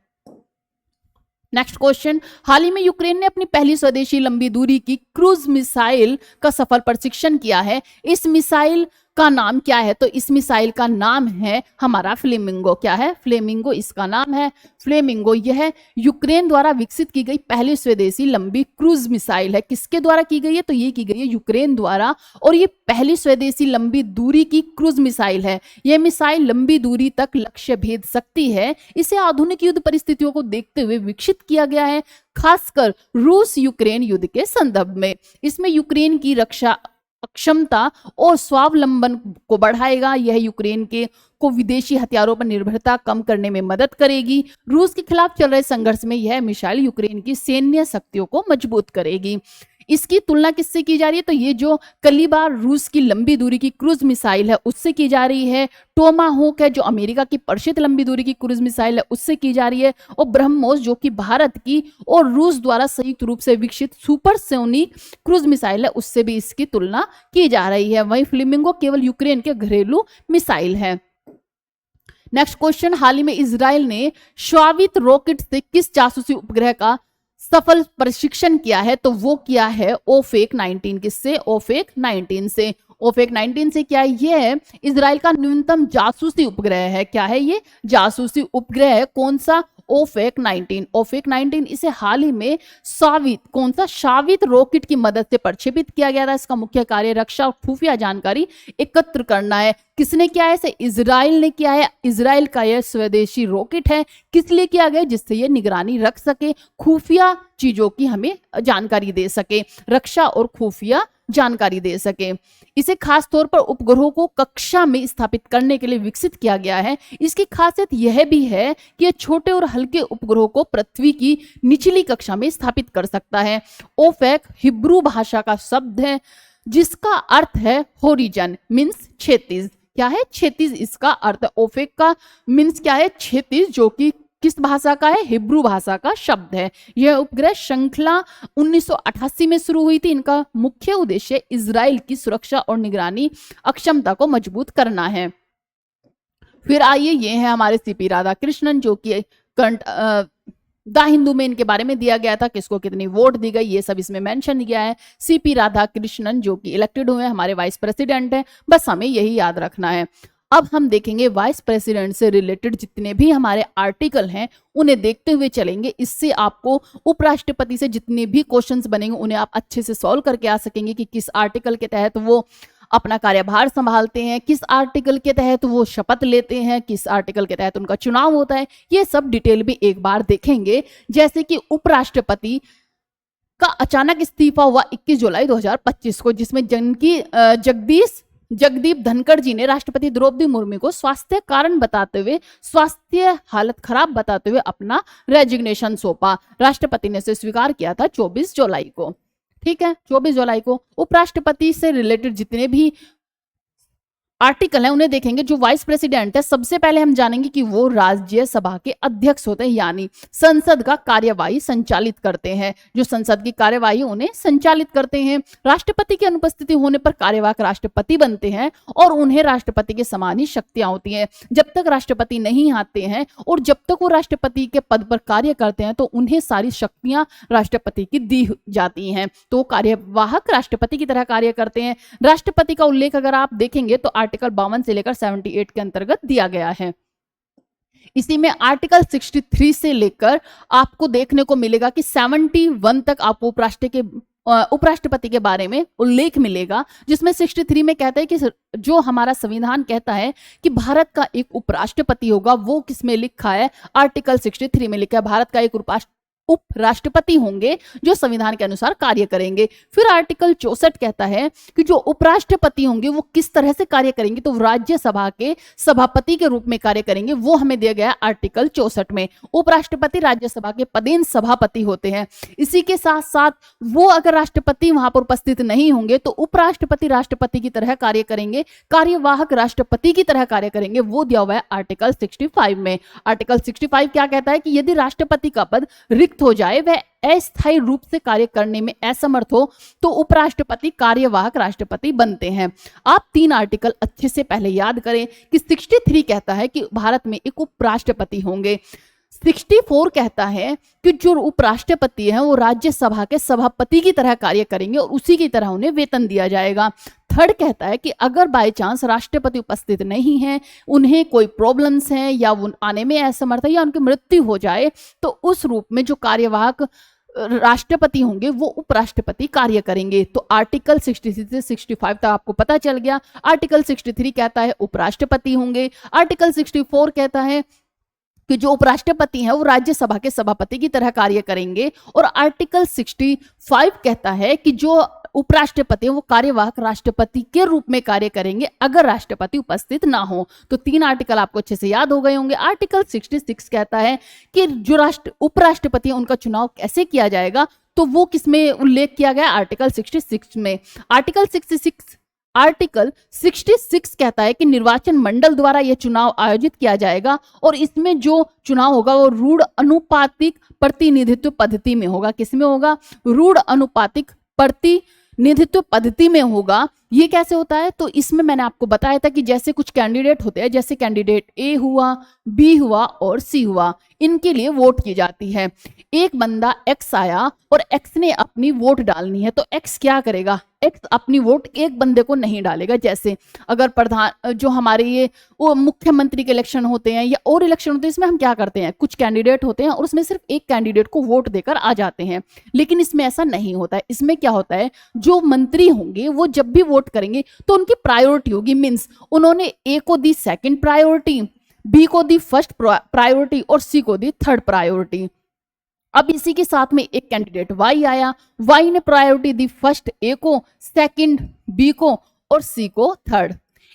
नेक्स्ट क्वेश्चन, हाल ही में यूक्रेन ने अपनी पहली स्वदेशी लंबी दूरी की क्रूज मिसाइल का सफल परीक्षण किया है। इस मिसाइल का नाम क्या है? तो इस मिसाइल का नाम है हमारा फ्लेमिंगो। क्या है? फ्लेमिंगो इसका नाम है। फ्लेमिंगो यह यूक्रेन द्वारा विकसित की गई पहली स्वदेशी लंबी क्रूज मिसाइल है। किसके द्वारा की गई है? तो ये की गई है यूक्रेन द्वारा, और ये पहली स्वदेशी लंबी दूरी की क्रूज मिसाइल है। यह मिसाइल लंबी दूरी तक लक्ष्य भेद सकती है। इसे आधुनिक युद्ध परिस्थितियों को देखते हुए विकसित किया गया है, खासकर रूस यूक्रेन युद्ध के संदर्भ में। इसमें यूक्रेन की रक्षा क्षमता और स्वावलंबन को बढ़ाएगा। यह यूक्रेन को विदेशी हथियारों पर निर्भरता कम करने में मदद करेगी। रूस के खिलाफ चल रहे संघर्ष में यह मिसाइल यूक्रेन की सैन्य शक्तियों को मजबूत करेगी। इसकी तुलना किससे की जा रही है? तो ये जो कलिबार रूस की लंबी दूरी की क्रूज मिसाइल है उससे की जा रही है। टोमाहोक है जो अमेरिका की परिचित लंबी दूरी की क्रूज मिसाइल है उससे की जा रही है। और ब्रह्मोस जो कि भारत की और रूस द्वारा संयुक्त रूप से विकसित सुपरसोनिक क्रूज मिसाइल है उससे भी इसकी तुलना की जा रही है। वहीं फ्लेमिंगो केवल यूक्रेन के घरेलू मिसाइल है। नेक्स्ट क्वेश्चन, हाल ही में इजराइल ने शावित रॉकेट से किस जासूसी उपग्रह का सफल प्रशिक्षण किया है? तो वो किया है ओफेक 19। किससे? ओफेक 19 से। ओफेक 19 से क्या है? ये इजराइल का न्यूनतम जासूसी उपग्रह है। क्या है ये? जासूसी उपग्रह है। कौन सा? ओफेक 19। ओफेक 19 इसे हाल ही में शावित, कौन सा? शावित रॉकेट की मदद से प्रक्षेपित किया गया था। इसका मुख्य कार्य रक्षा और खुफिया जानकारी एकत्र करना है। किसने किया है इसे? इजराइल ने किया है। इजराइल का यह स्वदेशी रॉकेट है। किस लिए किया गया? जिससे ये निगरानी रख सके, खुफिया चीजों की हमें जानकारी दे सके, रक्षा और खुफिया जानकारी दे सके। इसे खास तौर पर उपग्रहों को कक्षा में स्थापित करने के लिए विकसित किया गया है। इसकी खासियत यह भी है कि यह छोटे और हल्के उपग्रहों को पृथ्वी की निचली कक्षा में स्थापित कर सकता है। ओफेक हिब्रू भाषा का शब्द है जिसका अर्थ है होरिजन, मीन्स क्षैतिज। क्या है? क्षैतिज इसका अर्थ है। ओफेक का मीन्स क्या है? क्षैतिज, जो कि किस भाषा का है? हिब्रू भाषा का शब्द है। यह उपग्रह श्रृंखला 1988 में शुरू हुई थी। इनका मुख्य उद्देश्य इजराइल की सुरक्षा और निगरानी अक्षमता को मजबूत करना है। फिर आइए, ये है हमारे सीपी राधाकृष्णन, जो कि द हिंदू में इनके बारे में दिया गया था, किसको कितनी वोट दी गई ये सब इसमें मेंशन किया है। सीपी राधाकृष्णन जो कि इलेक्टेड हुए, हमारे वाइस प्रेसिडेंट है, बस हमें यही याद रखना है। अब हम देखेंगे वाइस प्रेसिडेंट से रिलेटेड जितने भी हमारे आर्टिकल हैं उन्हें देखते हुए चलेंगे। इससे आपको उपराष्ट्रपति से जितने भी क्वेश्चंस बनेंगे उन्हें आप अच्छे से सॉल्व करके आ सकेंगे कि किस आर्टिकल के तहत वो अपना कार्यभार संभालते हैं, किस आर्टिकल के तहत वो शपथ लेते हैं, किस आर्टिकल के तहत उनका चुनाव होता है। ये सब डिटेल भी एक बार देखेंगे। जैसे कि उपराष्ट्रपति का अचानक इस्तीफा हुआ 21 जुलाई 2025 को, जिसमें जगदीप धनखड़ जी ने राष्ट्रपति द्रौपदी मुर्मू को स्वास्थ्य कारण बताते हुए, स्वास्थ्य हालत खराब बताते हुए अपना रेजिग्नेशन सौंपा। राष्ट्रपति ने इसे स्वीकार किया था 24 जुलाई को। ठीक है, 24 जुलाई को। उपराष्ट्रपति से रिलेटेड जितने भी आर्टिकल है उन्हें देखेंगे। जो वाइस प्रेसिडेंट है, सबसे पहले हम जानेंगे कि वो राज्यसभा के अध्यक्ष होते हैं, यानी संसद का कार्यवाही संचालित करते हैं। जो संसद की कार्यवाही उन्हें संचालित करते हैं। राष्ट्रपति की अनुपस्थिति होने पर कार्यवाहक राष्ट्रपति बनते हैं और उन्हें राष्ट्रपति के समान ही शक्तियां होती हैं। जब तक राष्ट्रपति नहीं आते हैं और जब तक वो राष्ट्रपति के पद पर कार्य करते हैं तो उन्हें सारी शक्तियां राष्ट्रपति की दी जाती हैं। तो कार्यवाहक राष्ट्रपति की तरह कार्य करते हैं। राष्ट्रपति का उल्लेख अगर आप देखेंगे तो आर्टिकल 52 से लेकर 78 के अंतर्गत दिया गया है। इसी में आर्टिकल 63 से लेकर आपको देखने को मिलेगा कि 71 तक आपको उपराष्ट्रपति के बारे में उल्लेख मिलेगा, जिसमें 63 में कहता है कि जो हमारा संविधान कहता है कि भारत का एक उपराष्ट्रपति होगा, वो किसमें लिखा है? आर्टिकल 63 में लिखा है। भारत का एक उपराष्ट्रपति होंगे जो संविधान के अनुसार कार्य करेंगे। फिर आर्टिकल 64 कहता है कि जो उपराष्ट्रपति होंगे वो किस तरह से कार्य करेंगे, तो राज्यसभा के सभापति के रूप में कार्य करेंगे, वो हमें दिया गया आर्टिकल 64 में। उपराष्ट्रपति राज्यसभा के पदेन सभापति होते हैं। इसी के साथ साथ वो अगर राष्ट्रपति वहां पर उपस्थित नहीं होंगे तो उपराष्ट्रपति राष्ट्रपति की तरह कार्य करेंगे, कार्यवाहक राष्ट्रपति की तरह कार्य करेंगे, वो दिया हुआ है आर्टिकल 65 में। आर्टिकल 65 क्या कहता है कि यदि राष्ट्रपति का पद रिक्त हो जाए, वह अस्थायी रूप से कार्य करने में असमर्थ हो, तो उपराष्ट्रपति कार्यवाहक राष्ट्रपति बनते हैं। आप 3 आर्टिकल अच्छे से पहले याद करें कि 63 कहता है कि भारत में एक उपराष्ट्रपति होंगे। 64 कहता है कि जो उपराष्ट्रपति है वो राज्यसभा के सभापति की तरह कार्य करेंगे और उसी की तरह उन्हें वेतन दिया जाएगा। थर्ड कहता है कि अगर बाय चांस राष्ट्रपति उपस्थित नहीं है, उन्हें कोई प्रॉब्लम्स हैं या वो आने में असमर्थ है या उनकी मृत्यु हो जाए, तो उस रूप में जो कार्यवाहक राष्ट्रपति होंगे वो उपराष्ट्रपति कार्य करेंगे। तो आर्टिकल 63 से 65 तक आपको पता चल गया। आर्टिकल 63 कहता है उपराष्ट्रपति होंगे। आर्टिकल 64 कहता है कि जो उपराष्ट्रपति हैं वो राज्यसभा के सभापति की तरह कार्य करेंगे। और आर्टिकल 65 कहता है कि जो उपराष्ट्रपति हैं वो कार्यवाहक राष्ट्रपति के रूप में कार्य करेंगे अगर राष्ट्रपति उपस्थित ना हो। तो 3 आर्टिकल आपको अच्छे से याद हो गए होंगे। आर्टिकल 66 कहता है कि जो उपराष्ट्रपति हैं उनका चुनाव कैसे किया जाएगा, तो वो किसमें उल्लेख किया गया, आर्टिकल 66 में। आर्टिकल 66 कहता है कि निर्वाचन मंडल द्वारा यह चुनाव आयोजित किया जाएगा और इसमें जो चुनाव होगा वो रूढ़ अनुपातिक प्रतिनिधित्व पद्धति में होगा। किसमें होगा, रूढ़ अनुपातिक प्रतिनिधित्व पद्धति में होगा। ये कैसे होता है, तो इसमें मैंने आपको बताया था कि जैसे कुछ कैंडिडेट होते हैं, जैसे कैंडिडेट ए हुआ, बी हुआ और सी हुआ, इनके लिए वोट की जाती है। एक बंदा एक्स आया और एक्स ने अपनी वोट डालनी है, तो एक्स क्या करेगा, एक्स अपनी वोट एक बंदे को नहीं डालेगा। जैसे अगर प्रधान जो हमारे ये वो मुख्यमंत्री के इलेक्शन होते हैं या और इलेक्शन होते हैं, इसमें हम क्या करते हैं, कुछ कैंडिडेट होते हैं और उसमें सिर्फ एक कैंडिडेट को वोट देकर आ जाते हैं। लेकिन इसमें ऐसा नहीं होता है। इसमें क्या होता है, जो मंत्री होंगे वो जब भी वोट करेंगे तो उनकी प्रायोरिटी होगी। मीन्स उन्होंने ए को दी सेकंड प्रायोरिटी, बी को दी फर्स्ट प्रायोरिटी और सी को दी थर्ड प्रायोरिटी। अब इसी के साथ में एक कैंडिडेट वाई आया, वाई ने प्रायोरिटी दी फर्स्ट ए को, सेकंड बी को और सी को थर्ड।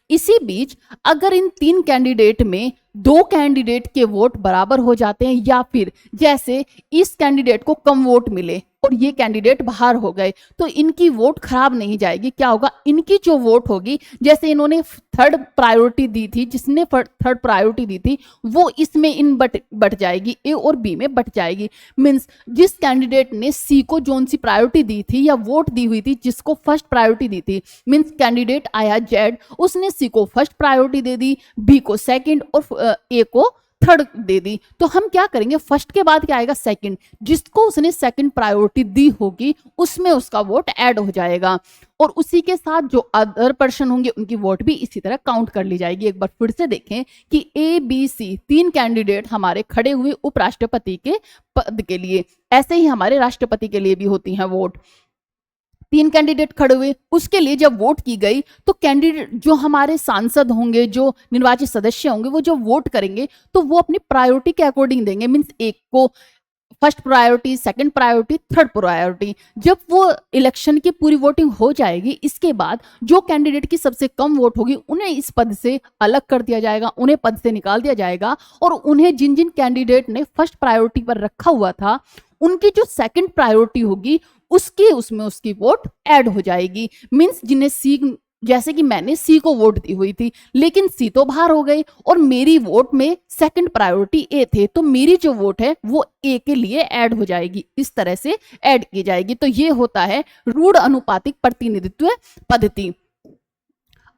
इसी बीच अगर इन 3 कैंडिडेट में 2 कैंडिडेट के वोट बराबर हो जाते हैं या फिर जैसे इस कैंडिडेट को कम वोट मिले और ये कैंडिडेट बाहर हो गए, तो इनकी वोट खराब नहीं जाएगी। क्या होगा, इनकी जो वोट होगी, जैसे इन्होंने थर्ड प्रायोरिटी दी थी, जिसने थर्ड प्रायोरिटी दी थी वो इसमें इन बट जाएगी, ए और बी में बट जाएगी। मीन्स जिस कैंडिडेट ने सी को जोन सी प्रायोरिटी दी थी या वोट दी हुई थी जिसको फर्स्ट प्रायोरिटी दी थी, मीन्स कैंडिडेट आया जेड, उसने सी को फर्स्ट प्रायोरिटी दे दी, बी को सेकेंड और ए को थर्ड दे दी। तो हम क्या करेंगे, फर्स्ट के बाद क्या आएगा, सेकंड, जिसको उसने सेकंड प्रायोरिटी दी होगी उसमें उसका वोट ऐड हो जाएगा और उसी के साथ जो अदर पर्सन होंगे उनकी वोट भी इसी तरह काउंट कर ली जाएगी। एक बार फिर से देखें कि ए बी सी 3 कैंडिडेट हमारे खड़े हुए उपराष्ट्रपति के पद के लिए, ऐसे ही हमारे राष्ट्रपति के लिए भी होती हैं वोट। 3 कैंडिडेट खड़े हुए, उसके लिए जब वोट की गई तो कैंडिडेट जो हमारे सांसद होंगे, जो निर्वाचित सदस्य होंगे, वो जब वोट करेंगे तो वो अपनी प्रायोरिटी के अकॉर्डिंग देंगे। मीन्स एक को first priority, second priority, third priority. जब वो इलेक्शन की पूरी वोटिंग हो जाएगी, इसके बाद जो कैंडिडेट की सबसे कम वोट होगी उन्हें इस पद से अलग कर दिया जाएगा, उन्हें पद से निकाल दिया जाएगा और उन्हें जिन जिन कैंडिडेट ने फर्स्ट प्रायोरिटी पर रखा हुआ था उनकी जो सेकंड प्रायोरिटी होगी उसमें उसकी वोट ऐड हो जाएगी। मीन्स जिन्हें सी, जैसे कि मैंने सी को वोट दी हुई थी लेकिन सी तो बाहर हो गई और मेरी वोट में सेकंड प्रायोरिटी ए थे, तो मेरी जो वोट है वो ए के लिए ऐड हो जाएगी, इस तरह से ऐड की जाएगी। तो ये होता है रूढ़ अनुपातिक प्रतिनिधित्व पद्धति।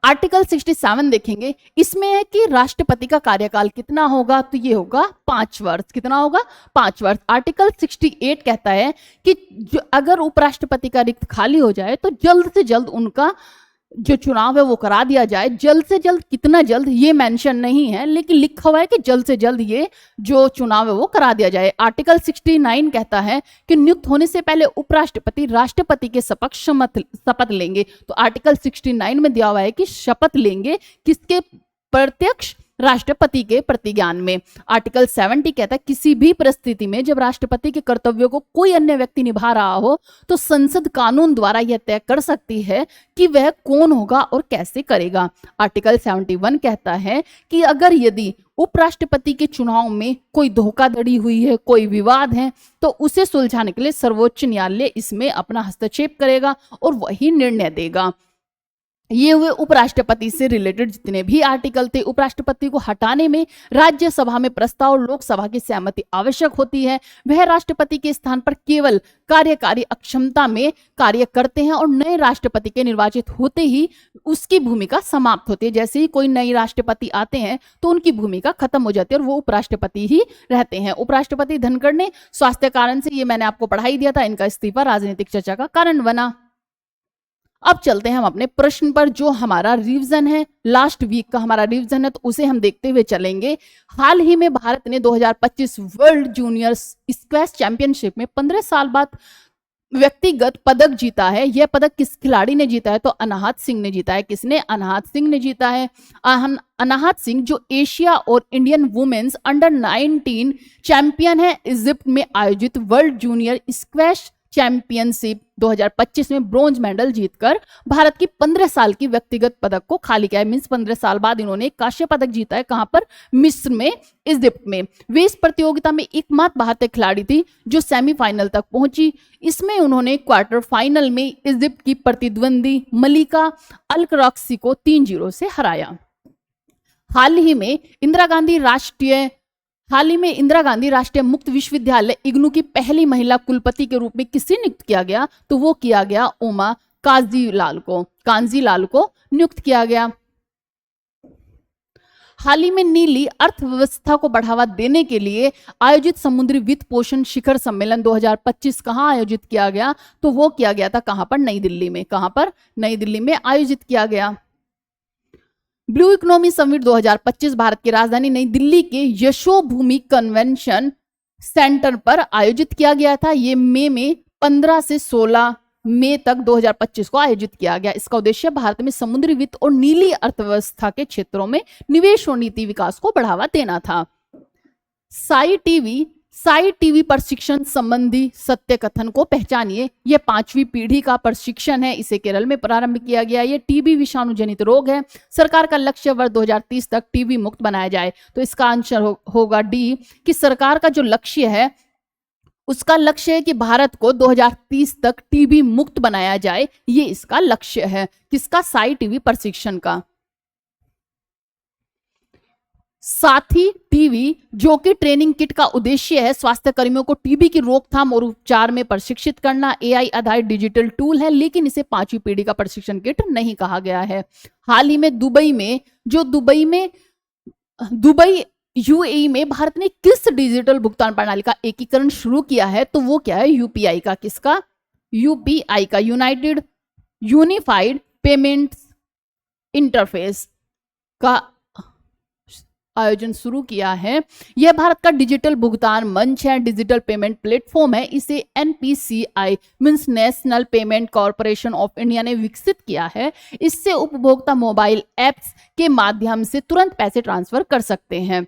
आर्टिकल 67 देखेंगे, इसमें है कि राष्ट्रपति का कार्यकाल कितना होगा, तो ये होगा 5 वर्ष। कितना होगा, 5 वर्ष। आर्टिकल 68 कहता है कि अगर उपराष्ट्रपति का रिक्त खाली हो जाए तो जल्द से जल्द उनका जो चुनाव है वो करा दिया जाए। जल्द से जल्द कितना जल्द ये मेंशन नहीं है, लेकिन लिखा हुआ है कि जल्द से जल्द ये जो चुनाव है वो करा दिया जाए। आर्टिकल 69 कहता है कि नियुक्त होने से पहले उपराष्ट्रपति राष्ट्रपति के समक्ष शपथ लेंगे। तो आर्टिकल 69 में दिया हुआ है कि शपथ लेंगे किसके, प्रत्यक्ष राष्ट्रपति के प्रतिज्ञान में। आर्टिकल 70 कहता है किसी भी परिस्थिति में जब राष्ट्रपति के कर्तव्यों को कोई अन्य व्यक्ति निभा रहा हो तो संसद कानून द्वारा यह तय कर सकती है कि वह कौन होगा और कैसे करेगा। आर्टिकल 71 कहता है कि अगर यदि उपराष्ट्रपति के चुनाव में कोई धोखाधड़ी हुई है, कोई विवाद है, तो उसे सुलझाने के लिए सर्वोच्च न्यायालय इसमें अपना हस्तक्षेप करेगा और वही निर्णय देगा। ये हुए उपराष्ट्रपति से रिलेटेड जितने भी आर्टिकल थे। उपराष्ट्रपति को हटाने में राज्यसभा में प्रस्ताव और लोकसभा की सहमति आवश्यक होती है। वह राष्ट्रपति के स्थान पर केवल कार्यकारी अक्षमता में कार्य करते हैं और नए राष्ट्रपति के निर्वाचित होते ही उसकी भूमिका समाप्त होती है। जैसे ही कोई नई राष्ट्रपति आते हैं तो उनकी भूमिका खत्म हो जाती है और वो उपराष्ट्रपति ही रहते हैं। उपराष्ट्रपति धनखड़ ने स्वास्थ्य कारण से, ये मैंने आपको पढ़ा ही दिया था, इनका इस्तीफा राजनीतिक चर्चा का कारण बना। अब चलते हैं हम अपने प्रश्न पर, जो हमारा रिवीजन है, लास्ट वीक का हमारा रिवीजन है, तो उसे हम देखते हुए चलेंगे। हाल ही में भारत ने 2025 वर्ल्ड जूनियर स्क्वैश चैंपियनशिप में 15 साल बाद व्यक्तिगत पदक जीता है। यह पदक किस खिलाड़ी ने जीता है? तो अनाहत सिंह ने जीता है। किसने? अनाहत सिंह ने जीता है। अनाहत सिंह जो एशिया और इंडियन वुमेन्स अंडर 19 चैंपियन है, इजिप्ट में आयोजित वर्ल्ड जूनियर स्क्वैश चैंपियनशिप 2025 में ब्रॉन्ज मेडल जीतकर भारत की 15 साल की व्यक्तिगत पदक को खाली किया है। मींस 15 साल बाद इन्होंने कांस्य पदक जीता है। कहां पर? मिस्र में, इजिप्ट में। वे इस प्रतियोगिता में एकमात्र भारतीय खिलाड़ी थी जो सेमीफाइनल तक पहुंची। इसमें उन्होंने क्वार्टर फाइनल में इजिप्ट की प्रतिद्वंदी मलिका अल-कराक्सी को 3-0 से हराया। हाल ही में इंदिरा गांधी राष्ट्रीय मुक्त विश्वविद्यालय इग्नू की पहली महिला कुलपति के रूप में किसे नियुक्त किया गया? तो वो किया गया उमा कांजीलाल को नियुक्त किया गया। हाल ही में नीली अर्थव्यवस्था को बढ़ावा देने के लिए आयोजित समुद्री वित्त पोषण शिखर सम्मेलन 2025 कहां आयोजित किया गया? तो वो किया गया था कहां पर? नई दिल्ली में। कहां पर? नई दिल्ली में आयोजित किया गया। ब्लू इकोनॉमी समिट 2025 भारत की राजधानी नई दिल्ली के यशोभूमि कन्वेंशन सेंटर पर आयोजित किया गया था। ये मई में 15 से 16 मई तक 2025 को आयोजित किया गया। इसका उद्देश्य भारत में समुद्री वित्त और नीली अर्थव्यवस्था के क्षेत्रों में निवेश और नीति विकास को बढ़ावा देना था। साई टीवी प्रशिक्षण संबंधी सत्य कथन को पहचानिए। यह 5वीं पीढ़ी का प्रशिक्षण है। इसे केरल में प्रारंभ किया गया। यह टीबी विषाणु जनित रोग है। सरकार का लक्ष्य वर्ष 2030 तक टीबी मुक्त बनाया जाए। तो इसका आंसर होगा डी, कि सरकार का जो लक्ष्य है उसका लक्ष्य है कि भारत को 2030 तक टीबी मुक्त बनाया जाए। ये इसका लक्ष्य है। किसका? साई टीवी प्रशिक्षण का। साथी टीवी, जो कि ट्रेनिंग किट का उद्देश्य है स्वास्थ्य कर्मियों को टीबी की रोकथाम और उपचार में प्रशिक्षित करना। एआई आधारित डिजिटल टूल है, लेकिन इसे 5वीं पीढ़ी का प्रशिक्षण किट नहीं कहा गया है। हाल ही में दुबई यूएई में भारत ने किस डिजिटल भुगतान प्रणाली का एकीकरण शुरू किया है? तो वो क्या है? यूपीआई का। किसका? यूपीआई का, यूनिफाइड पेमेंट्स इंटरफेस का आयोजन शुरू किया है। यह भारत का डिजिटल भुगतान मंच है, डिजिटल पेमेंट प्लेटफॉर्म है। इसे NPCI means national payment corporation of India ने विकसित किया है। इससे उपभोक्ता मोबाइल एप्स के माध्यम से तुरंत पैसे ट्रांसफर कर सकते हैं।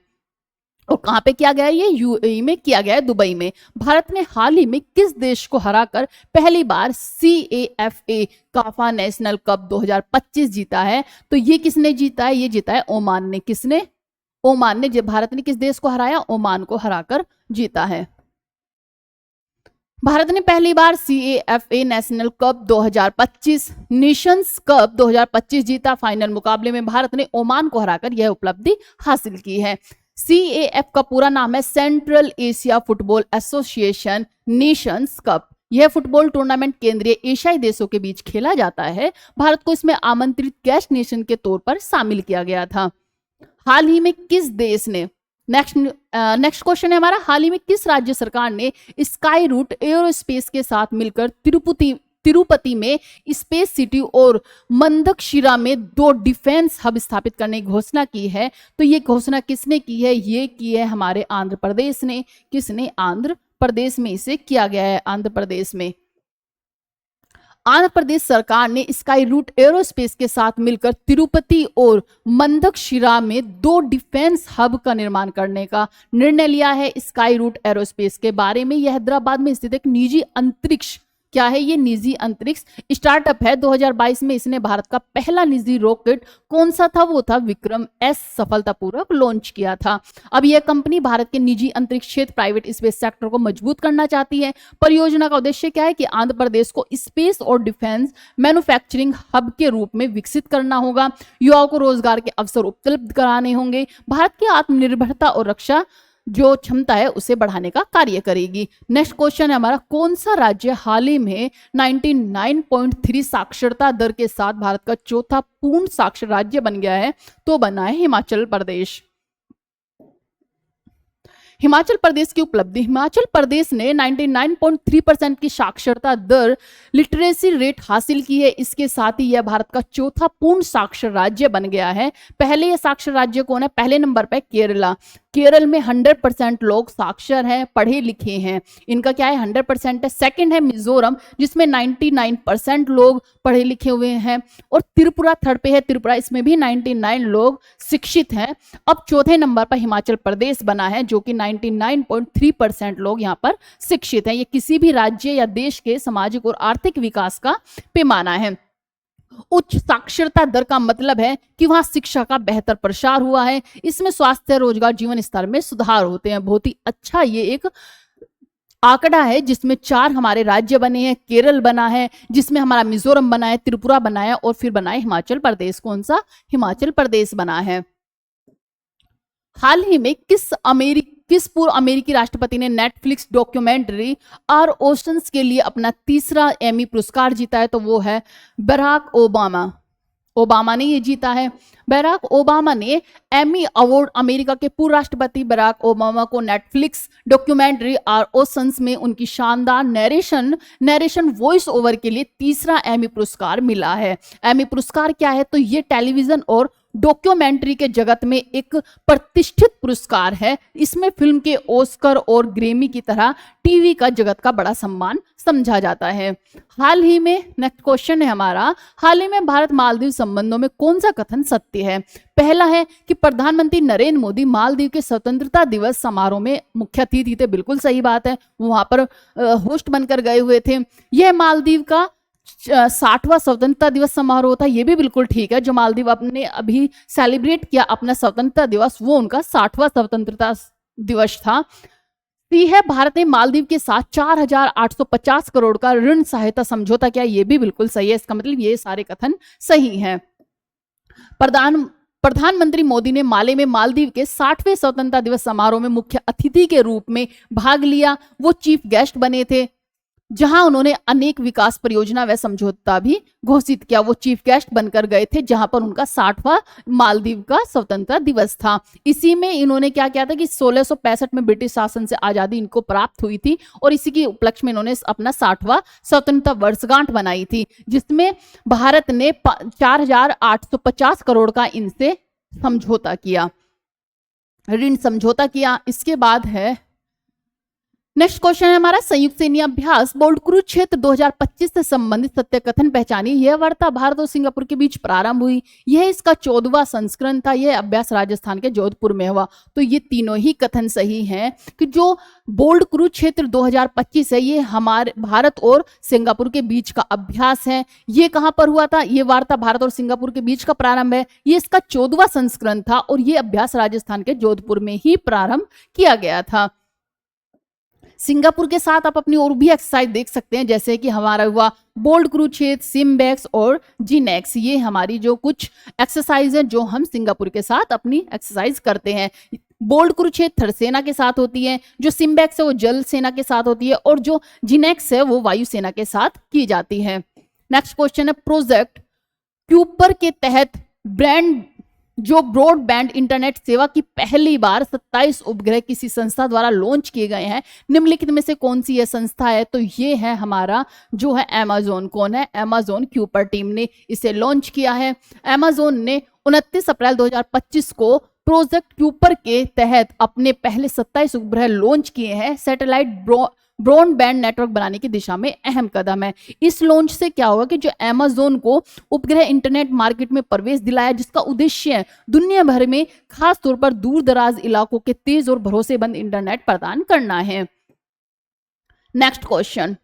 और कहां पे किया गया है? ये यूएई में किया गया है, दुबई में। भारत ने हाल ही में किस देश को हराकर पहली बार CAFA काफा नेशनल कप 2025 जीता है? तो ये किसने जीता है? ये जीता है ओमान ने। किसने? ओमान ने। जब भारत ने किस देश को हराया? ओमान को हराकर जीता है। भारत ने पहली बार CAFA national cup 2025 Nations cup 2025 जीता। फाइनल मुकाबले में भारत ने ओमान को हराकर यह उपलब्धि हासिल की है। CAF का पूरा नाम है central Asia football association Nations cup. यह फुटबॉल टूर्नामेंट केंद्रीय एशियाई देशों के बीच खेला जाता है। भारत को इसमें आमंत्रित गेस्ट नेशन के तौर पर शामिल किया गया था। हाल ही में किस देश ने, नेक्स्ट क्वेश्चन है हमारा, हाल ही में किस राज्य सरकार ने स्काई रूट एरोस्पेस के साथ मिलकर तिरुपति में स्पेस सिटी और मंदकशिरा में 2 डिफेंस हब स्थापित करने की घोषणा की है? तो ये घोषणा किसने की है? ये की है हमारे आंध्र प्रदेश ने। किसने? आंध्र प्रदेश में इसे किया गया है। आंध्र प्रदेश में आंध्र प्रदेश सरकार ने स्काई रूट एरोस्पेस के साथ मिलकर तिरुपति और मंदकशिरा में 2 डिफेंस हब का निर्माण करने का निर्णय लिया है। स्काई रूट एरोस्पेस के बारे में, यह हैदराबाद में स्थित एक निजी अंतरिक्ष, क्या है ये, निजी अंतरिक्ष स्टार्टअप है। 2022 में इसने भारत का पहला निजी रॉकेट कौन सा था, वो था विक्रम एस, सफलतापूर्वक लॉन्च किया था। अब यह कंपनी भारत के निजी अंतरिक्ष क्षेत्र, प्राइवेट स्पेस सेक्टर को मजबूत करना चाहती है। परियोजना का उद्देश्य क्या है कि आंध्र प्रदेश को स्पेस और डिफेंस मैन्युफैक्चरिंग हब के रूप में विकसित करना होगा, युवाओं को रोजगार के अवसर उपलब्ध कराने होंगे, भारत की आत्मनिर्भरता और रक्षा जो क्षमता है उसे बढ़ाने का कार्य करेगी। नेक्स्ट क्वेश्चन है हमारा, कौन सा राज्य हाल ही में 99.3 साक्षरता दर के साथ भारत का चौथा पूर्ण साक्षर राज्य बन गया है, तो बना है हिमाचल प्रदेश। हिमाचल प्रदेश की उपलब्धि, हिमाचल प्रदेश ने 99.3% की साक्षरता दर लिटरेसी रेट हासिल की है। इसके साथ ही यह भारत का चौथा पूर्ण साक्षर राज्य बन गया है। पहले यह साक्षर राज्य कौन है, पहले नंबर पर केरला। केरल में 100% लोग साक्षर हैं, पढ़े लिखे हैं, इनका क्या है 100% है। सेकंड है मिजोरम जिसमें 99% लोग पढ़े लिखे हुए हैं, और त्रिपुरा थर्ड पे है, त्रिपुरा इसमें भी 99 लोग शिक्षित हैं। अब चौथे नंबर पर हिमाचल प्रदेश बना है जो कि 99.3% लोग यहाँ पर शिक्षित हैं। ये किसी भी राज्य या देश के सामाजिक और आर्थिक विकास का पैमाना है। उच्च साक्षरता दर का मतलब है कि वहां शिक्षा का बेहतर प्रसार हुआ है, इसमें स्वास्थ्य, रोजगार, जीवन स्तर में सुधार होते हैं। बहुत ही अच्छा ये एक आंकड़ा है जिसमें 4 हमारे राज्य बने हैं, केरल बना है, जिसमें हमारा मिजोरम बना है, त्रिपुरा बना है, और फिर बना है हिमाचल प्रदेश। कौन सा, हिमाचल प्रदेश बना है। हाल ही में किस पूर्व अमेरिकी राष्ट्रपति ने नेटफ्लिक्स डॉक्यूमेंट्री आर ओशंस के लिए अपना तीसरा एमी पुरस्कार जीता है, तो वो है बराक ओबामा। ओबामा ने ये जीता है। बराक ओबामा ने एमी अवार्ड अमेरिका के पूर्व राष्ट्रपति बराक ओबामा को नेटफ्लिक्स डॉक्यूमेंट्री आर ओशंस में उनकी शानदार नरेशन वॉइस ओवर के लिए तीसरा एमी पुरस्कार मिला है। एमी पुरस्कार क्या है, तो ये टेलीविजन और डॉक्यूमेंट्री के जगत में एक प्रतिष्ठित पुरस्कार है। इसमें फिल्म के ऑस्कर और ग्रेमी की तरह टीवी का जगत का बड़ा सम्मान समझा जाता है। हाल ही में, नेक्स्ट क्वेश्चन है हमारा, हाल ही में भारत मालदीव संबंधों में कौन सा कथन सत्य है। पहला है कि प्रधानमंत्री नरेंद्र मोदी मालदीव के स्वतंत्रता दिवस समारोह में मुख्य अतिथि थे, बिल्कुल सही बात है, वो वहां पर होस्ट बनकर गए हुए थे। यह मालदीव का 60वां स्वतंत्रता दिवस समारोह था, ये भी बिल्कुल ठीक है। जो मालदीव अपने अभी सेलिब्रेट किया अपना स्वतंत्रता दिवस, वो उनका 60वां स्वतंत्रता दिवस था। सी है, भारत ने मालदीव के साथ 4,850 करोड़ का ऋण सहायता समझौता किया, ये भी बिल्कुल सही है। इसका मतलब ये सारे कथन सही हैं। प्रधानमंत्री मोदी ने माले में मालदीव के 60वें स्वतंत्रता दिवस समारोह में मुख्य अतिथि के रूप में भाग लिया। वो चीफ गेस्ट बने थे, जहां उन्होंने अनेक विकास परियोजना व समझौता भी घोषित किया। वो चीफ गेस्ट बनकर गए थे जहां पर उनका 60वां मालदीव का स्वतंत्रता दिवस था। इसी में इन्होंने क्या किया था कि 1665 में ब्रिटिश शासन से आजादी इनको प्राप्त हुई थी, और इसी के उपलक्ष्य में इन्होंने अपना 60वां स्वतंत्रता वर्षगांठ बनाई थी, जिसमें भारत ने 4,850 करोड़ का इनसे समझौता किया, ऋण समझौता किया। इसके बाद है नेक्स्ट क्वेश्चन है हमारा, संयुक्त सैन्य अभ्यास बोल्ट कुरुक्षेत्र 2025 से संबंधित सत्य कथन पहचानिए। यह वार्ता भारत और सिंगापुर के बीच प्रारंभ हुई, यह इसका 14वां संस्करण था। यह अभ्यास राजस्थान के जोधपुर में हुआ। तो ये तीनों ही कथन सही हैं कि जो बोल्ट कुरुक्षेत्र 2025 है, ये हमारे भारत और सिंगापुर के बीच का अभ्यास है। ये कहां पर हुआ था, ये वार्ता भारत और सिंगापुर के बीच का प्रारंभ है, ये इसका 14वां संस्करण था, और ये अभ्यास राजस्थान के जोधपुर में ही प्रारंभ किया गया था। सिंगापुर के साथ आप अपनी और भी एक्सरसाइज देख सकते हैं, जैसे कि हमारा हुआ बोल्ट कुरुक्षेत्र, सिम्बेक्स और जिनेक्स। ये हमारी जो कुछ एक्सरसाइज है जो हम सिंगापुर के साथ अपनी एक्सरसाइज करते हैं। बोल्ट कुरुक्षेत्र थल सेना के साथ होती है, जो सिम्बेक्स है वो जल सेना के साथ होती है, और जो जिनेक्स है वो वायु सेना के साथ की जाती है। नेक्स्ट क्वेश्चन है, प्रोजेक्ट क्यूपर के तहत ब्रॉडबैंड इंटरनेट सेवा की पहली बार 27 उपग्रह किसी संस्था द्वारा लॉन्च किए गए हैं। निम्नलिखित में से कौन सी यह संस्था है, तो ये है हमारा जो है अमेज़न। कौन है, अमेज़न क्यूपर टीम ने इसे लॉन्च किया है। अमेज़न ने 29 अप्रैल 2025 को प्रोजेक्ट क्यूपर के तहत अपने पहले 27 उपग्रह लॉन्च किए हैं। सैटेलाइट ब्रॉडबैंड नेटवर्क बनाने की दिशा में अहम कदम है। इस लॉन्च से क्या होगा कि जो अमेज़न को उपग्रह इंटरनेट मार्केट में प्रवेश दिलाया, जिसका उद्देश्य दुनिया भर में खास तौर पर दूर दराज इलाकों के तेज और भरोसेमंद इंटरनेट प्रदान करना है। नेक्स्ट क्वेश्चन,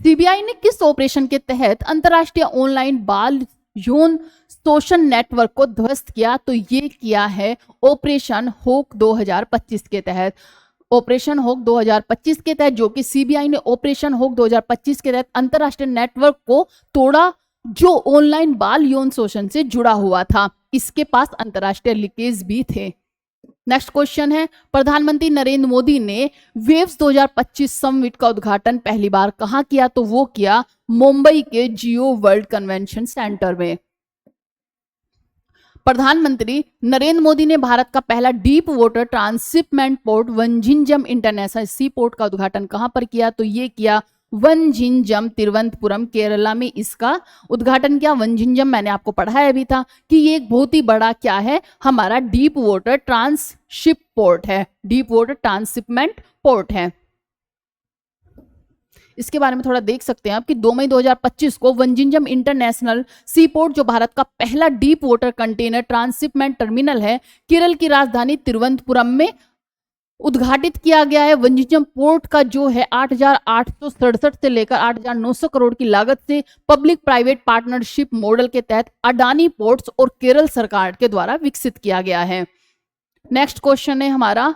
सीबीआई ने किस ऑपरेशन के तहत अंतरराष्ट्रीय ऑनलाइन बाल यौन शोषण नेटवर्क को ध्वस्त किया? तो ये किया है ऑपरेशन होक 2025 के तहत। ऑपरेशन होक 2025 के तहत, जो कि सीबीआई ने ऑपरेशन होक 2025 के तहत अंतरराष्ट्रीय नेटवर्क को तोड़ा जो ऑनलाइन बाल यौन शोषण से जुड़ा हुआ था। इसके पास अंतरराष्ट्रीय लीकेज भी थे। नेक्स्ट क्वेश्चन है, प्रधानमंत्री नरेंद्र मोदी ने वेव्स 2025 समिट का उद्घाटन पहली बार कहां किया? तो वो किया मुंबई के जियो वर्ल्ड कन्वेंशन सेंटर में। प्रधानमंत्री नरेंद्र मोदी ने भारत का पहला deep water transshipment port Vizhinjam international sea port का उद्घाटन कहां पर किया? तो ये किया वंजिंजम तिरुवनंतपुरम केरला में इसका उद्घाटन किया। वंजिंजम मैंने आपको पढ़ाया भी था कि ये एक बहुत ही बड़ा क्या है, हमारा डीप वाटर ट्रांसशिप पोर्ट है, डीप वाटर ट्रांसशिपमेंट पोर्ट है। इसके बारे में थोड़ा देख सकते हैं आप कि 2 मई 2025 को वंजिंजम इंटरनेशनल सी पोर्ट, जो भारत का पहला deep water container transshipment terminal है, केरल की राजधानी तिरुवनंतपुरम में उद्घाटित किया गया है। वंजिंजम पोर्ट का जो है 8,867 से लेकर 8,900 करोड़ की लागत से पब्लिक प्राइवेट पार्टनरशिप मॉडल के तहत अडानी पोर्ट्स और केरल सरकार के द्वारा विकसित किया गया है। नेक्स्ट क्वेश्चन है हमारा,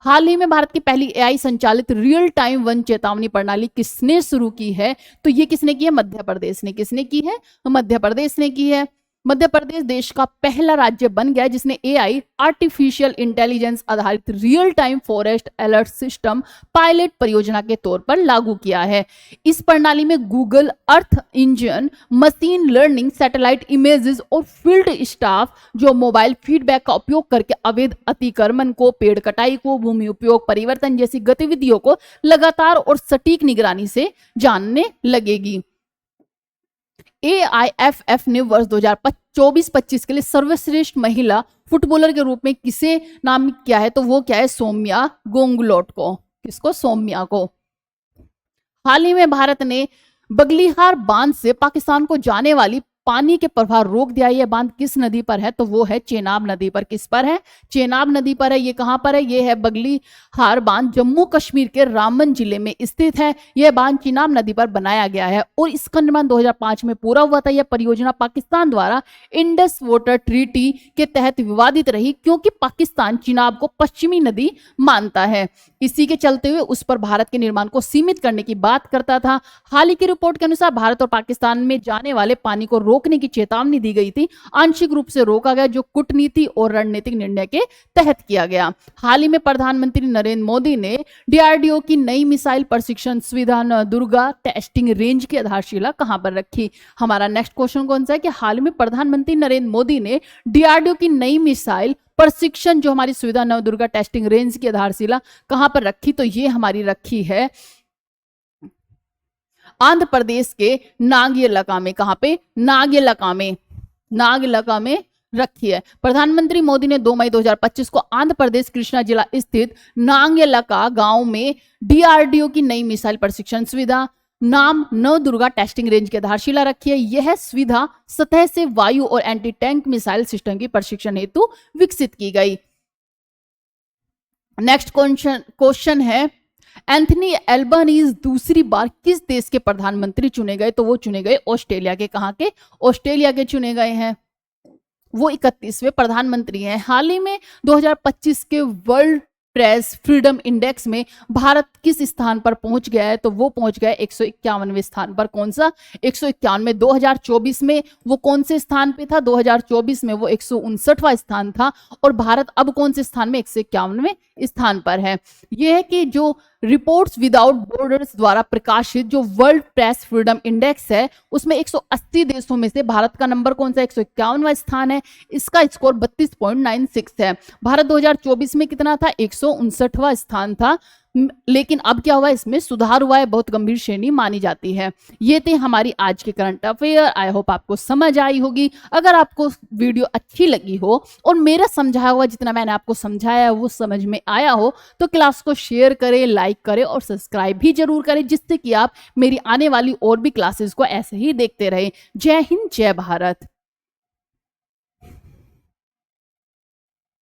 हाल ही में भारत की पहली एआई संचालित रियल टाइम वन चेतावनी प्रणाली किसने शुरू की है? तो ये किसने की है? मध्य प्रदेश ने। किसने की है? मध्य प्रदेश ने की है। मध्य प्रदेश देश का पहला राज्य बन गया जिसने एआई आर्टिफिशियल इंटेलिजेंस आधारित real time forest alert system pilot परियोजना के तौर पर लागू किया है। इस प्रणाली में Google Earth engine, machine learning, satellite images और फील्ड स्टाफ जो मोबाइल फीडबैक का उपयोग करके अवैध अतिक्रमण को, पेड़ कटाई को, भूमि उपयोग परिवर्तन जैसी गतिविधियों को लगातार और सटीक निगरानी से जानने लगेगी। AIFF ने वर्ष 2024-25 के लिए सर्वश्रेष्ठ महिला फुटबॉलर के रूप में किसे नामित किया है? तो वो क्या है? सौम्या गोंगलोट को। किसको? सौम्या को। हाल ही में भारत ने बगलिहार बांध से पाकिस्तान को जाने वाली पानी के प्रवाह रोक दिया। यह बांध किस नदी पर है? तो वो है चेनाब नदी पर। किस पर है? चेनाब नदी पर है। ये कहां पर है? ये है बगलिहार बांध, जम्मू कश्मीर के रामबन जिले में स्थित है। यह बांध चेनाब नदी पर बनाया गया है और इसका निर्माण 2005 में पूरा हुआ था। यह परियोजना पाकिस्तान द्वारा इंडस वाटर ट्रीटी के तहत विवादित रही क्योंकि पाकिस्तान चेनाब को पश्चिमी नदी मानता है। इसी के चलते हुए उस पर भारत के निर्माण को सीमित करने की बात करता था। हाल ही की रिपोर्ट के अनुसार भारत और पाकिस्तान में जाने वाले पानी को रोकने की चेतावनी दी गई थी, आंशिक रूप से रोका गया, जो कूटनीति और रणनीतिक निर्णय के तहत किया गया। हाल ही में प्रधानमंत्री नरेंद्र मोदी ने डीआरडीओ की नई मिसाइल प्रशिक्षण सुविधा नवदुर्गा टेस्टिंग रेंज की आधारशिला कहां पर रखी? हमारा नेक्स्ट क्वेश्चन कौन सा है कि हाल ही में प्रधानमंत्री नरेंद्र मोदी ने डीआरडीओ की नई मिसाइल प्रशिक्षण जो हमारी सुविधा नवदुर्गा टेस्टिंग रेंज की आधारशिला कहां पर रखी? तो ये हमारी रखी है आंध्र प्रदेश के नागयलका में। कहां पे? नागयलका में। नागयलका में रखी है। प्रधानमंत्री मोदी ने 2 मई 2025 को आंध्र प्रदेश कृष्णा जिला स्थित नागयलका गांव में डीआरडीओ की नई मिसाइल प्रशिक्षण सुविधा नाम नवदुर्गा टेस्टिंग रेंज की आधारशिला रखी है। यह सुविधा सतह से वायु और एंटी टैंक मिसाइल सिस्टम की प्रशिक्षण हेतु विकसित की गई। नेक्स्ट क्वेश्चन है, एंथनी एल्बनीज दूसरी बार किस देश के प्रधानमंत्री चुने गए? तो वो चुने गए ऑस्ट्रेलिया के। कहां के? ऑस्ट्रेलिया के चुने गए हैं। वो 31वें प्रधानमंत्री हैं। हाल ही में 2025 के वर्ल्ड प्रेस फ्रीडम इंडेक्स में भारत किस स्थान पर पहुंच गया है? तो वो पहुंच गया 151वें स्थान पर। कौन सा? 151। 2024 में वो कौन से स्थान पे था? 2024 में वो 159वां स्थान था और भारत अब कौन से स्थान में? 151वें स्थान पर है। यह है कि जो रिपोर्ट्स विदाउट बॉर्डर्स द्वारा प्रकाशित जो वर्ल्ड प्रेस फ्रीडम इंडेक्स है उसमें 180 देशों में से भारत का नंबर कौन सा? 151वां स्थान है। इसका स्कोर 32.96 है। भारत 2024 में कितना था? 159वां स्थान था। लेकिन अब क्या हुआ, इसमें सुधार हुआ है, बहुत गंभीर श्रेणी मानी जाती है। ये थे हमारी आज के करंट अफेयर। आई होप आपको समझ आई होगी। अगर आपको वीडियो अच्छी लगी हो और मेरा समझाया हुआ जितना मैंने आपको समझाया वो समझ में आया हो तो क्लास को शेयर करें, लाइक करें और सब्सक्राइब भी जरूर करें, जिससे कि आप मेरी आने वाली और भी क्लासेस को ऐसे ही देखते रहें। जय हिंद, जय भारत।